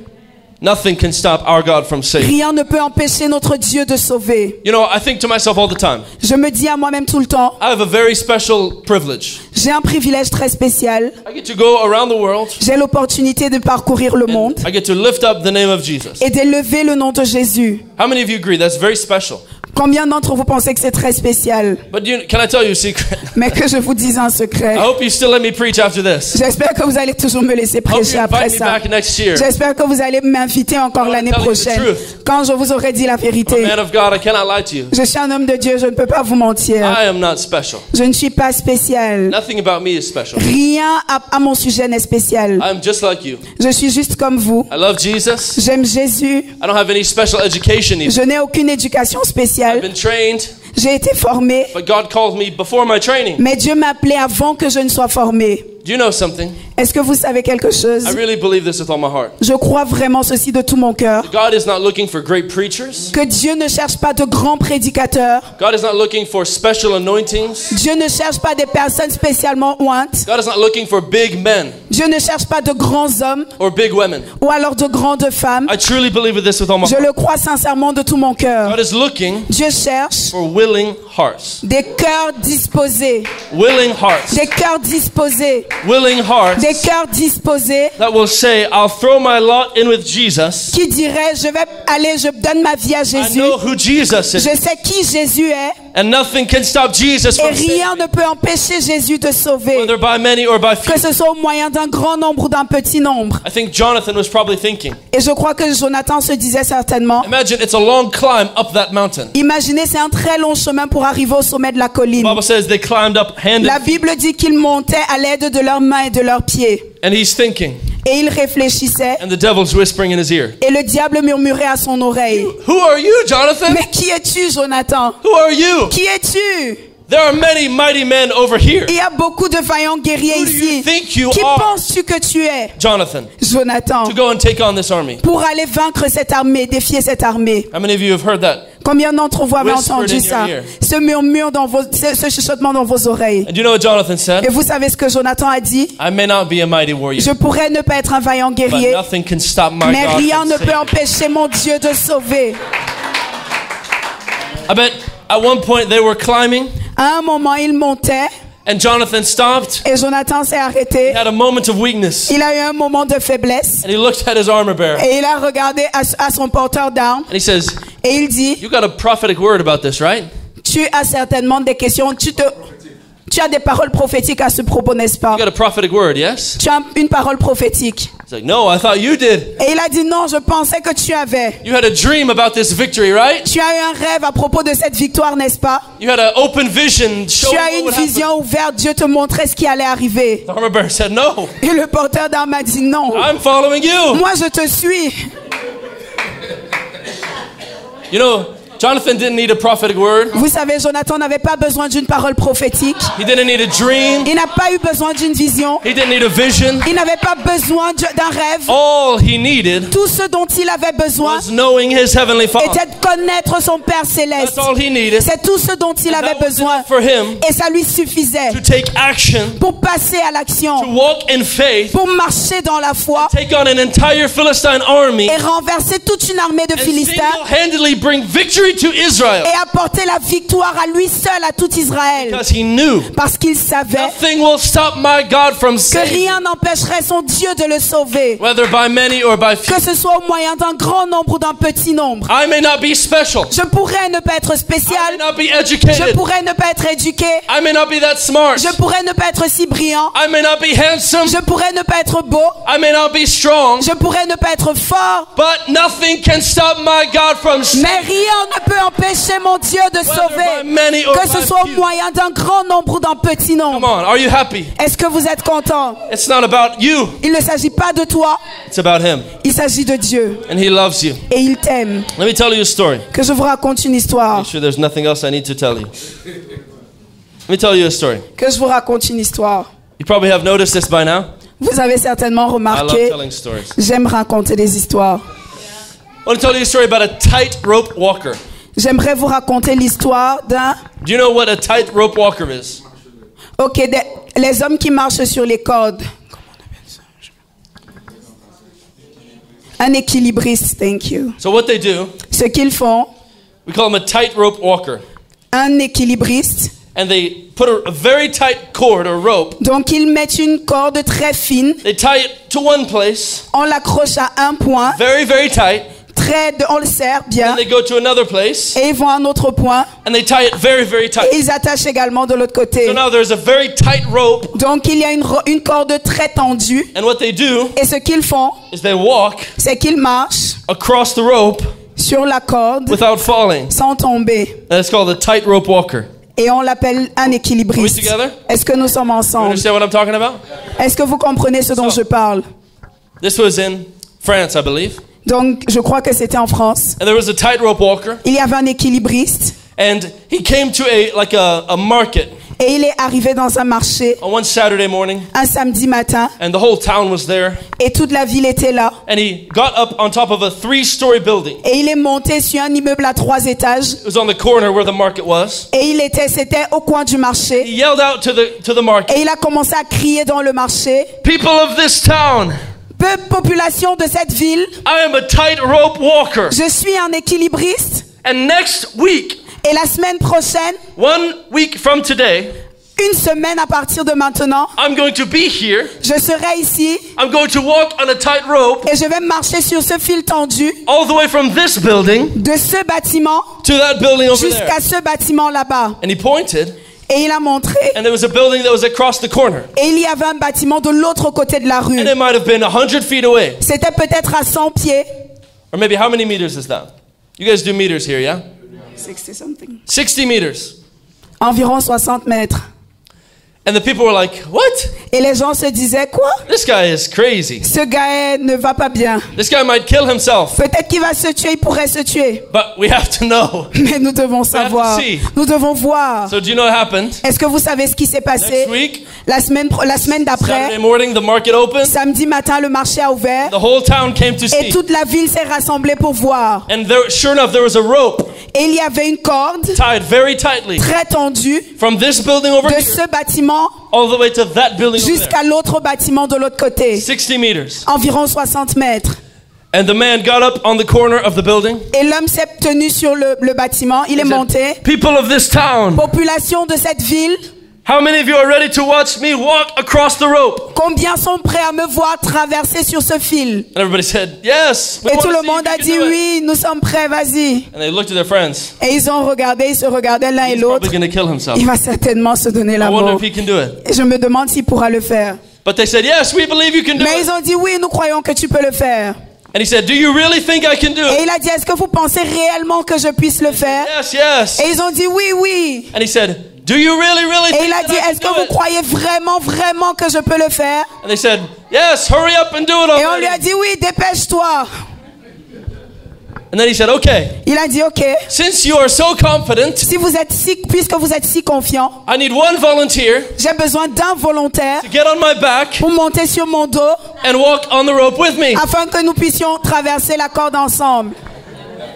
Speaker 1: Nothing can stop our God from saving.
Speaker 2: Rien ne peut empêcher notre Dieu de sauver.
Speaker 1: You know, I think to myself all the time,
Speaker 2: Je me dis à moi-même tout le temps,
Speaker 1: I have a very special privilege.
Speaker 2: j'ai un privilège très spécial.
Speaker 1: I get to go around the world
Speaker 2: J'ai l'opportunité de parcourir le monde
Speaker 1: and I get to lift up the name of Jesus.
Speaker 2: et d'élever le nom de Jésus.
Speaker 1: How many of you agree that's very special?
Speaker 2: Combien d'entre vous pensez que c'est très spécial?
Speaker 1: But can I tell you a secret?
Speaker 2: Mais que je vous dise un secret.
Speaker 1: I hope you still let me preach after this.
Speaker 2: J'espère que vous allez toujours me laisser
Speaker 1: I hope
Speaker 2: prêcher
Speaker 1: you
Speaker 2: après
Speaker 1: invite me
Speaker 2: ça.
Speaker 1: back next year.
Speaker 2: J'espère que vous allez m'inviter encore
Speaker 1: I wanna
Speaker 2: l'année
Speaker 1: tell you the
Speaker 2: prochaine.
Speaker 1: truth.
Speaker 2: Quand je vous aurai dit la vérité.
Speaker 1: Man of God, I cannot lie to you.
Speaker 2: Je suis un homme de Dieu, je ne peux pas vous mentir.
Speaker 1: I am not special.
Speaker 2: Je ne suis pas spécial.
Speaker 1: Nothing about me is special.
Speaker 2: Rien à mon sujet n'est spécial.
Speaker 1: I'm just like you.
Speaker 2: Je suis juste comme vous.
Speaker 1: I love Jesus.
Speaker 2: J'aime Jésus.
Speaker 1: I don't have any special education even.
Speaker 2: Je n'ai aucune éducation
Speaker 1: I've
Speaker 2: spéciale.
Speaker 1: been trained,
Speaker 2: J'ai été formé.
Speaker 1: but God called me before my training.
Speaker 2: Mais Dieu m'a appelé avant que je ne sois formé.
Speaker 1: Do you know something?
Speaker 2: Est-ce que vous savez quelque chose?
Speaker 1: I really believe this with all my heart.
Speaker 2: Je crois vraiment ceci de tout mon cœur.
Speaker 1: God is not looking for great preachers.
Speaker 2: Que Dieu ne cherche pas de grands prédicateurs.
Speaker 1: God is not looking for special anointings.
Speaker 2: Dieu ne cherche pas des personnes spécialement ointes.
Speaker 1: God is not looking for big men
Speaker 2: Dieu ne cherche pas de grands hommes
Speaker 1: or big women.
Speaker 2: ou alors de grandes femmes.
Speaker 1: I truly believe with this with all my
Speaker 2: Je
Speaker 1: heart.
Speaker 2: le crois sincèrement de tout mon cœur.
Speaker 1: God is looking
Speaker 2: Dieu cherche
Speaker 1: for willing hearts.
Speaker 2: des cœurs disposés.
Speaker 1: Willing hearts.
Speaker 2: Des cœurs disposés.
Speaker 1: Willing hearts
Speaker 2: Des cœurs disposés
Speaker 1: that will say, I'll throw my lot in with Jesus.
Speaker 2: qui diraient, je vais aller, je donne ma vie à
Speaker 1: I
Speaker 2: Jésus.
Speaker 1: know who Jesus
Speaker 2: Je
Speaker 1: is.
Speaker 2: sais qui Jésus est.
Speaker 1: And nothing can stop Jesus
Speaker 2: Et
Speaker 1: from saving,
Speaker 2: rien ne peut empêcher Jésus de sauver.
Speaker 1: whether by many or by few.
Speaker 2: Que ce soit au moyen d'un grand nombre ou d'un petit nombre.
Speaker 1: I think Jonathan was probably thinking,
Speaker 2: Et je crois que Jonathan se disait certainement,
Speaker 1: imagine it's a long climb up that mountain.
Speaker 2: imaginez, c'est un très long chemin pour arriver au sommet de la
Speaker 1: The
Speaker 2: colline.
Speaker 1: Bible says they climbed up hand
Speaker 2: La
Speaker 1: and
Speaker 2: Bible dit qu'ils montaient à l'aide de leurs mains et de leurs pieds.
Speaker 1: and he's thinking,
Speaker 2: Et il réfléchissait.
Speaker 1: and the devil's whispering in his ear,
Speaker 2: Et le diable murmurait à son oreille.
Speaker 1: who are you, Jonathan?
Speaker 2: Mais qui es-tu, Jonathan?
Speaker 1: Who are you?
Speaker 2: Qui es-tu?
Speaker 1: There are many mighty men over here.
Speaker 2: Il y a beaucoup de vaillants guerriers
Speaker 1: Who do you
Speaker 2: ici.
Speaker 1: think you
Speaker 2: Qui
Speaker 1: are?
Speaker 2: penses-tu que tu es,
Speaker 1: Jonathan,
Speaker 2: Jonathan,
Speaker 1: to go and take on this army.
Speaker 2: pour aller vaincre cette armée, défier cette armée?
Speaker 1: How many of you have heard that?
Speaker 2: Combien d'entre vous avez
Speaker 1: Whispered
Speaker 2: entendu
Speaker 1: in your
Speaker 2: ça?
Speaker 1: ear.
Speaker 2: Ce murmure dans vos, ce chuchotement dans vos oreilles.
Speaker 1: And you know what Jonathan said?
Speaker 2: Et vous savez ce que Jonathan a dit?
Speaker 1: I may not be a mighty warrior,
Speaker 2: Je pourrais ne pas être un vaillant
Speaker 1: but
Speaker 2: guerrier,
Speaker 1: nothing can stop my
Speaker 2: mais
Speaker 1: God
Speaker 2: rien
Speaker 1: from
Speaker 2: ne peut
Speaker 1: saving.
Speaker 2: empêcher mon Dieu de sauver.
Speaker 1: I bet at one point they were climbing,
Speaker 2: À un moment, il montait
Speaker 1: and Jonathan stopped.
Speaker 2: et Jonathan s'est arrêté.
Speaker 1: He had a moment of weakness,
Speaker 2: Il a eu un moment de faiblesse
Speaker 1: and he looked at his armor bearer,
Speaker 2: et il a regardé à son porteur d'armes
Speaker 1: and he says,
Speaker 2: et il dit,
Speaker 1: "You got a prophetic word about this, right?"
Speaker 2: tu as certainement des questions, tu as des paroles prophétiques à ce propos, n'est-ce pas?
Speaker 1: You got a prophetic word, yes?
Speaker 2: Tu as une parole prophétique.
Speaker 1: He's like, "No, I thought you did.
Speaker 2: Et il a dit, non, je pensais que tu avais.
Speaker 1: You had a dream about this victory, right?
Speaker 2: Tu as eu un rêve à propos de cette victoire, n'est-ce pas?
Speaker 1: You had an open vision
Speaker 2: Tu
Speaker 1: showing
Speaker 2: as
Speaker 1: what
Speaker 2: eu une
Speaker 1: would happen."
Speaker 2: vision ouverte, Dieu te montrait ce qui allait arriver.
Speaker 1: The armor bearer said, "No,
Speaker 2: Et le porteur d'armes a dit, non,
Speaker 1: I'm following you."
Speaker 2: moi je te suis.
Speaker 1: You know, Jonathan didn't need a prophetic word.
Speaker 2: Vous savez, Jonathan n'avait pas besoin d'une parole prophétique.
Speaker 1: He didn't need a dream.
Speaker 2: Il n'a pas eu besoin d'une vision.
Speaker 1: He didn't need a vision.
Speaker 2: Il n'avait pas besoin d'un rêve.
Speaker 1: All he needed
Speaker 2: Tout ce dont il avait besoin
Speaker 1: was knowing his heavenly Father.
Speaker 2: était de connaître son Père céleste.
Speaker 1: That's all he needed.
Speaker 2: C'est tout ce dont il
Speaker 1: And
Speaker 2: avait
Speaker 1: that was
Speaker 2: besoin.
Speaker 1: enough for him
Speaker 2: Et ça lui suffisait
Speaker 1: to take action,
Speaker 2: pour passer à
Speaker 1: to
Speaker 2: l'action,
Speaker 1: walk in faith,
Speaker 2: pour marcher dans la foi
Speaker 1: take on an entire Philistine army,
Speaker 2: et renverser toute une armée de
Speaker 1: and
Speaker 2: Philistins
Speaker 1: single-handedly bring victory to Israel.
Speaker 2: et apporter la victoire à lui seul, à tout Israël.
Speaker 1: Because he knew
Speaker 2: Parce qu'il savait
Speaker 1: nothing will stop my God from
Speaker 2: que
Speaker 1: saving,
Speaker 2: rien n'empêcherait son Dieu de le sauver.
Speaker 1: whether by many or by few.
Speaker 2: Que ce soit au moyen d'un grand nombre ou d'un petit nombre.
Speaker 1: I may not be special.
Speaker 2: Je pourrais ne pas être
Speaker 1: I may
Speaker 2: spécial.
Speaker 1: not be
Speaker 2: Je
Speaker 1: educated.
Speaker 2: pourrais ne pas être éduqué.
Speaker 1: I may not be that smart.
Speaker 2: Je pourrais ne pas être si brillant.
Speaker 1: I may not be handsome.
Speaker 2: Je pourrais ne pas être beau.
Speaker 1: I may not be strong.
Speaker 2: Je pourrais ne pas être fort.
Speaker 1: But nothing can stop my God from saving,
Speaker 2: Mais rien ne peut empêcher mon Dieu de
Speaker 1: whether by
Speaker 2: sauver.
Speaker 1: many or
Speaker 2: Que ce
Speaker 1: by
Speaker 2: soit au
Speaker 1: few.
Speaker 2: moyen d'un grand nombre ou d'un petit
Speaker 1: Come
Speaker 2: nombre.
Speaker 1: on, are you happy?
Speaker 2: Est-ce que vous êtes content?
Speaker 1: It's not about you.
Speaker 2: Il ne s'agit pas de toi.
Speaker 1: It's about him.
Speaker 2: Il s'agit de Dieu.
Speaker 1: And he loves you.
Speaker 2: Et il t'aime.
Speaker 1: Let me tell you a story.
Speaker 2: Que je vous raconte une histoire.
Speaker 1: Make sure there's nothing else I need to tell you. Let me tell you a story.
Speaker 2: Que je vous raconte une histoire.
Speaker 1: You probably have noticed this by now.
Speaker 2: Vous avez certainement
Speaker 1: I love
Speaker 2: remarqué,
Speaker 1: telling stories.
Speaker 2: j'aime raconter des histoires.
Speaker 1: I want to tell you a story about a tightrope walker.
Speaker 2: J'aimerais vous raconter l'histoire d'un...
Speaker 1: Do you know what a tightrope walker is?
Speaker 2: Ok, les hommes qui marchent sur les cordes. Comment on appelle ça? Un équilibriste, thank you.
Speaker 1: So what they do,
Speaker 2: Ce qu'ils font,
Speaker 1: we call them a tightrope walker.
Speaker 2: un équilibriste,
Speaker 1: And they put a very tight cord or rope.
Speaker 2: donc ils mettent une corde très fine,
Speaker 1: They tie it to one place,
Speaker 2: on l'accroche à un point,
Speaker 1: very, very tight.
Speaker 2: on le serre bien,
Speaker 1: And they go to another place,
Speaker 2: et ils vont à un autre point,
Speaker 1: and they tie it very, very
Speaker 2: et
Speaker 1: tight.
Speaker 2: ils attachent également de l'autre côté.
Speaker 1: So now there's a very tight rope,
Speaker 2: Donc il y a une corde très tendue,
Speaker 1: and what they do
Speaker 2: et ce qu'ils font,
Speaker 1: is they walk
Speaker 2: c'est qu'ils marchent
Speaker 1: across the rope
Speaker 2: sur la corde
Speaker 1: without falling.
Speaker 2: sans tomber.
Speaker 1: And it's called a tightrope walker.
Speaker 2: Et on l'appelle un
Speaker 1: Are we
Speaker 2: équilibriste.
Speaker 1: together?
Speaker 2: Est-ce que nous sommes
Speaker 1: You
Speaker 2: ensemble?
Speaker 1: understand what I'm talking about?
Speaker 2: Est-ce que vous comprenez ce dont je parle?
Speaker 1: This was in France, I believe.
Speaker 2: Donc, je crois que c'était en France.
Speaker 1: And there was a tightrope walker,
Speaker 2: Il y avait un équilibriste
Speaker 1: and he came to a market
Speaker 2: et il est arrivé dans un marché
Speaker 1: on one Saturday morning,
Speaker 2: un samedi matin
Speaker 1: and the whole town was there.
Speaker 2: et toute la ville était là.
Speaker 1: And he got up on top of a 3-story building.
Speaker 2: Et il est monté sur un immeuble à 3 étages
Speaker 1: It was on the corner where the market was.
Speaker 2: et c'était au coin du
Speaker 1: He
Speaker 2: marché.
Speaker 1: yelled out to the market,
Speaker 2: Et il a commencé à crier dans le marché.
Speaker 1: "People of this town,
Speaker 2: Population de cette ville,
Speaker 1: I am a tightrope walker.
Speaker 2: je suis un équilibriste
Speaker 1: And next week,
Speaker 2: et la semaine prochaine,
Speaker 1: 1 week from today,
Speaker 2: une semaine à partir de maintenant,
Speaker 1: I'm going to be here.
Speaker 2: je serai ici
Speaker 1: I'm going to walk on a tightrope
Speaker 2: et je vais marcher sur ce fil tendu
Speaker 1: all the way from this building
Speaker 2: de ce bâtiment
Speaker 1: to that building over there."
Speaker 2: jusqu'à ce bâtiment là-bas.
Speaker 1: And he pointed,
Speaker 2: Et il a montré.
Speaker 1: and there was a building that was across the corner.
Speaker 2: Et il y avait un bâtiment de l'autre côté de la rue.
Speaker 1: And it might have been 100 feet away.
Speaker 2: C'était peut-être à 100 pieds.
Speaker 1: Or maybe how many meters is that? You guys do meters here, yeah?
Speaker 2: 60 something.
Speaker 1: 60 meters.
Speaker 2: Environ 60 mètres.
Speaker 1: And the people were like, what?
Speaker 2: Et les gens se disaient, quoi?
Speaker 1: This guy is crazy.
Speaker 2: Ce gars ne va pas bien.
Speaker 1: This guy might kill himself.
Speaker 2: Peut-être qu'il va se tuer, il pourrait se tuer.
Speaker 1: But we have to know.
Speaker 2: Mais nous devons savoir.
Speaker 1: see.
Speaker 2: Nous devons voir.
Speaker 1: So do you know what happened?
Speaker 2: Est-ce que vous savez ce qui s'est passé?
Speaker 1: Next week,
Speaker 2: La semaine
Speaker 1: Saturday
Speaker 2: d'après,
Speaker 1: morning, the market opened.
Speaker 2: samedi matin, le marché a ouvert.
Speaker 1: The whole town came to
Speaker 2: Et
Speaker 1: see.
Speaker 2: toute la ville s'est rassemblée pour voir.
Speaker 1: And there, sure enough, there was a rope
Speaker 2: Et il y avait une corde
Speaker 1: tied very tightly
Speaker 2: très tendue
Speaker 1: from this building over
Speaker 2: de
Speaker 1: here
Speaker 2: ce bâtiment
Speaker 1: all the way to that building over there.
Speaker 2: jusqu'à l'autre bâtiment de l'autre côté.
Speaker 1: 60 meters.
Speaker 2: Environ 60 mètres.
Speaker 1: And the man got up on the corner of the building.
Speaker 2: Et l'homme s'est tenu sur le bâtiment. Il est
Speaker 1: He said,
Speaker 2: monté.
Speaker 1: people of this town,
Speaker 2: Population de cette ville,
Speaker 1: how many of you are ready to watch me walk across the rope?
Speaker 2: combien sont prêts à me voir traverser sur ce fil?
Speaker 1: And everybody said, yes. We
Speaker 2: Et
Speaker 1: want
Speaker 2: tout
Speaker 1: to
Speaker 2: le
Speaker 1: see
Speaker 2: monde
Speaker 1: if
Speaker 2: a
Speaker 1: you
Speaker 2: dit
Speaker 1: can do it.
Speaker 2: oui, nous sommes prêts, vas-y.
Speaker 1: And they looked at their friends.
Speaker 2: Et ils ont regardé, ils se regardaient l'un et
Speaker 1: He's
Speaker 2: l'autre.
Speaker 1: probably going to kill himself.
Speaker 2: Il va certainement se donner la
Speaker 1: I wonder
Speaker 2: mort.
Speaker 1: if he can do it.
Speaker 2: Et je me demande s'il pourra le faire.
Speaker 1: But they said, yes, we believe you can do
Speaker 2: Mais
Speaker 1: it.
Speaker 2: ils ont dit oui, nous croyons que tu peux le faire.
Speaker 1: And he said, do you really think I can do
Speaker 2: Et
Speaker 1: it?
Speaker 2: il a dit, est-ce que vous pensez réellement que je puisse le faire?
Speaker 1: Yes, yes.
Speaker 2: Et ils ont dit oui, oui.
Speaker 1: And he said, do you really
Speaker 2: Et
Speaker 1: think
Speaker 2: il a
Speaker 1: that
Speaker 2: dit,
Speaker 1: I
Speaker 2: est-ce
Speaker 1: can
Speaker 2: que
Speaker 1: do
Speaker 2: vous
Speaker 1: it?
Speaker 2: croyez vraiment que je peux le faire?
Speaker 1: And they said, yes, hurry up and do it
Speaker 2: Et on lui a
Speaker 1: already.
Speaker 2: dit oui, dépêche-toi.
Speaker 1: And then he said, okay,
Speaker 2: Il a dit ok,
Speaker 1: since you are so confident,
Speaker 2: si vous êtes puisque vous êtes si confiant,
Speaker 1: I need one volunteer
Speaker 2: j'ai besoin d'un volontaire
Speaker 1: to get on my back
Speaker 2: pour monter sur mon dos
Speaker 1: and walk on the rope with me.
Speaker 2: afin que nous puissions traverser la corde ensemble.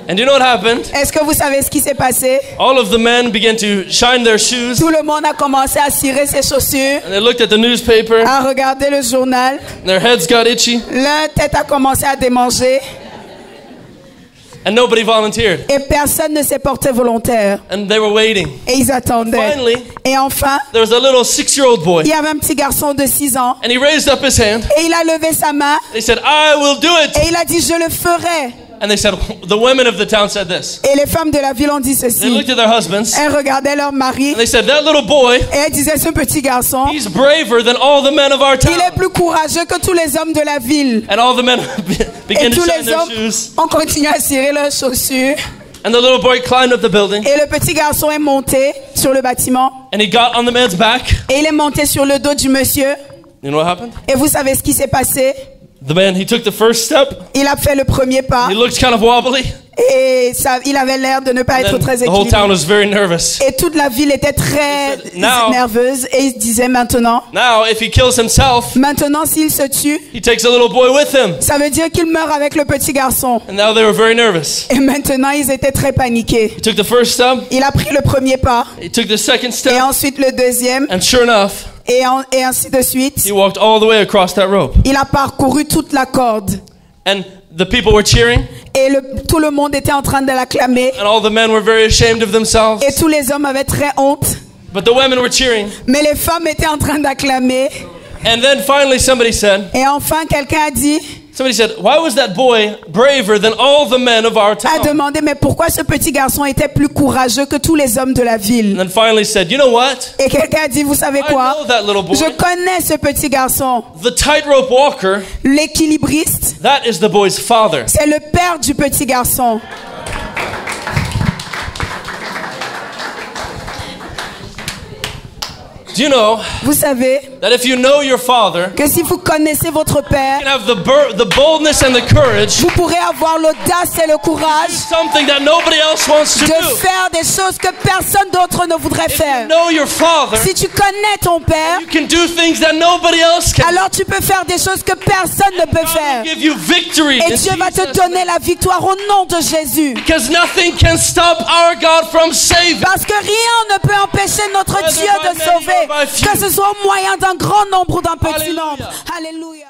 Speaker 1: And you know what happened?
Speaker 2: Est-ce que vous savez ce qui s'est passé?
Speaker 1: All of the men began to shine their shoes,
Speaker 2: Tout le monde a commencé à cirer ses chaussures,
Speaker 1: and they looked at the newspaper,
Speaker 2: à regarder le journal.
Speaker 1: and their heads got itchy,
Speaker 2: Leur tête a commencé à démanger
Speaker 1: and nobody volunteered.
Speaker 2: et personne ne s'est porté volontaire.
Speaker 1: And they were waiting.
Speaker 2: Et ils attendaient.
Speaker 1: Finally,
Speaker 2: Et enfin,
Speaker 1: there was a little 6-year-old boy,
Speaker 2: il y avait un petit garçon de 6 ans
Speaker 1: and he raised up his hand.
Speaker 2: et il a levé sa main
Speaker 1: They said, I will do it.
Speaker 2: et il a dit je le ferai.
Speaker 1: And they said, the women of the town said this.
Speaker 2: Et les femmes de la ville ont dit
Speaker 1: They
Speaker 2: ceci.
Speaker 1: looked at their husbands,
Speaker 2: Elles regardaient leur mari
Speaker 1: and they said, that little boy,
Speaker 2: et elles disaient ce petit garçon,
Speaker 1: he's braver than all the men of our
Speaker 2: il est
Speaker 1: town.
Speaker 2: plus courageux que tous les hommes de la ville.
Speaker 1: And all the men began
Speaker 2: Et
Speaker 1: to
Speaker 2: tous
Speaker 1: shine
Speaker 2: les
Speaker 1: their
Speaker 2: hommes
Speaker 1: shoes.
Speaker 2: ont continué à cirer leurs chaussures.
Speaker 1: And the little boy climbed up the building,
Speaker 2: Et le petit garçon est monté sur le bâtiment
Speaker 1: and he got on the man's back.
Speaker 2: et il est monté sur le dos du monsieur.
Speaker 1: You know what happened?
Speaker 2: Et vous savez ce qui s'est passé?
Speaker 1: The man, he took the first step.
Speaker 2: Il a fait le premier pas
Speaker 1: He looked kind of wobbly.
Speaker 2: et il avait l'air de ne pas être
Speaker 1: And
Speaker 2: très
Speaker 1: then the whole town
Speaker 2: équilibré.
Speaker 1: was very nervous.
Speaker 2: Et toute la ville était très
Speaker 1: He said, "Now-
Speaker 2: nerveuse et il se disait maintenant,
Speaker 1: Now, if he kills himself,
Speaker 2: s'il se tue,
Speaker 1: he takes a little boy with him.
Speaker 2: ça veut dire qu'il meurt avec le petit garçon.
Speaker 1: And now they were very nervous.
Speaker 2: Et maintenant, ils étaient très paniqués.
Speaker 1: He took the first step.
Speaker 2: Il a pris le premier pas,
Speaker 1: He took the second
Speaker 2: et
Speaker 1: step.
Speaker 2: ensuite le deuxième,
Speaker 1: And sure enough,
Speaker 2: et ainsi de suite.
Speaker 1: he walked all the way across that rope.
Speaker 2: Il a parcouru toute la corde.
Speaker 1: And the people were cheering.
Speaker 2: Et tout le monde était en train de l'acclamer.
Speaker 1: And all the men were very ashamed of themselves.
Speaker 2: Et tous les hommes avaient très honte.
Speaker 1: But the women were cheering.
Speaker 2: Mais les femmes étaient en train d'acclamer.
Speaker 1: And then finally somebody said,
Speaker 2: Et enfin, quelqu'un a dit,
Speaker 1: why was that boy braver than all the men of our
Speaker 2: a
Speaker 1: town?
Speaker 2: demandé, mais pourquoi ce petit garçon était plus courageux que tous les hommes de la ville?
Speaker 1: And then finally said, you know what?
Speaker 2: Et quelqu'un a dit, vous savez
Speaker 1: I
Speaker 2: quoi?
Speaker 1: know that little boy.
Speaker 2: Je connais ce petit garçon.
Speaker 1: The tightrope walker,
Speaker 2: L'équilibriste,
Speaker 1: that is the boy's father.
Speaker 2: c'est le père du petit garçon.
Speaker 1: Do you know
Speaker 2: Vous savez
Speaker 1: that if you know your father,
Speaker 2: que si vous connaissez votre
Speaker 1: you
Speaker 2: père,
Speaker 1: can have the boldness and the courage
Speaker 2: vous pourrez avoir l'audace et le courage
Speaker 1: something that nobody else wants to
Speaker 2: de
Speaker 1: do.
Speaker 2: faire des choses que personne d'autre ne voudrait
Speaker 1: If you
Speaker 2: faire.
Speaker 1: know your father,
Speaker 2: Si tu connais ton père,
Speaker 1: you can do things that nobody else can.
Speaker 2: alors tu peux faire des choses que personne ne peut
Speaker 1: God
Speaker 2: faire.
Speaker 1: will give you victory
Speaker 2: Et
Speaker 1: in
Speaker 2: Dieu va te
Speaker 1: Jesus'
Speaker 2: donner la victoire au nom de Jésus.
Speaker 1: because nothing can stop our God from saving.
Speaker 2: Parce que rien ne peut empêcher notre Dieu de sauver, que ce soit au moyen d'un grand nombre ou d'un petit nombre. Alléluia.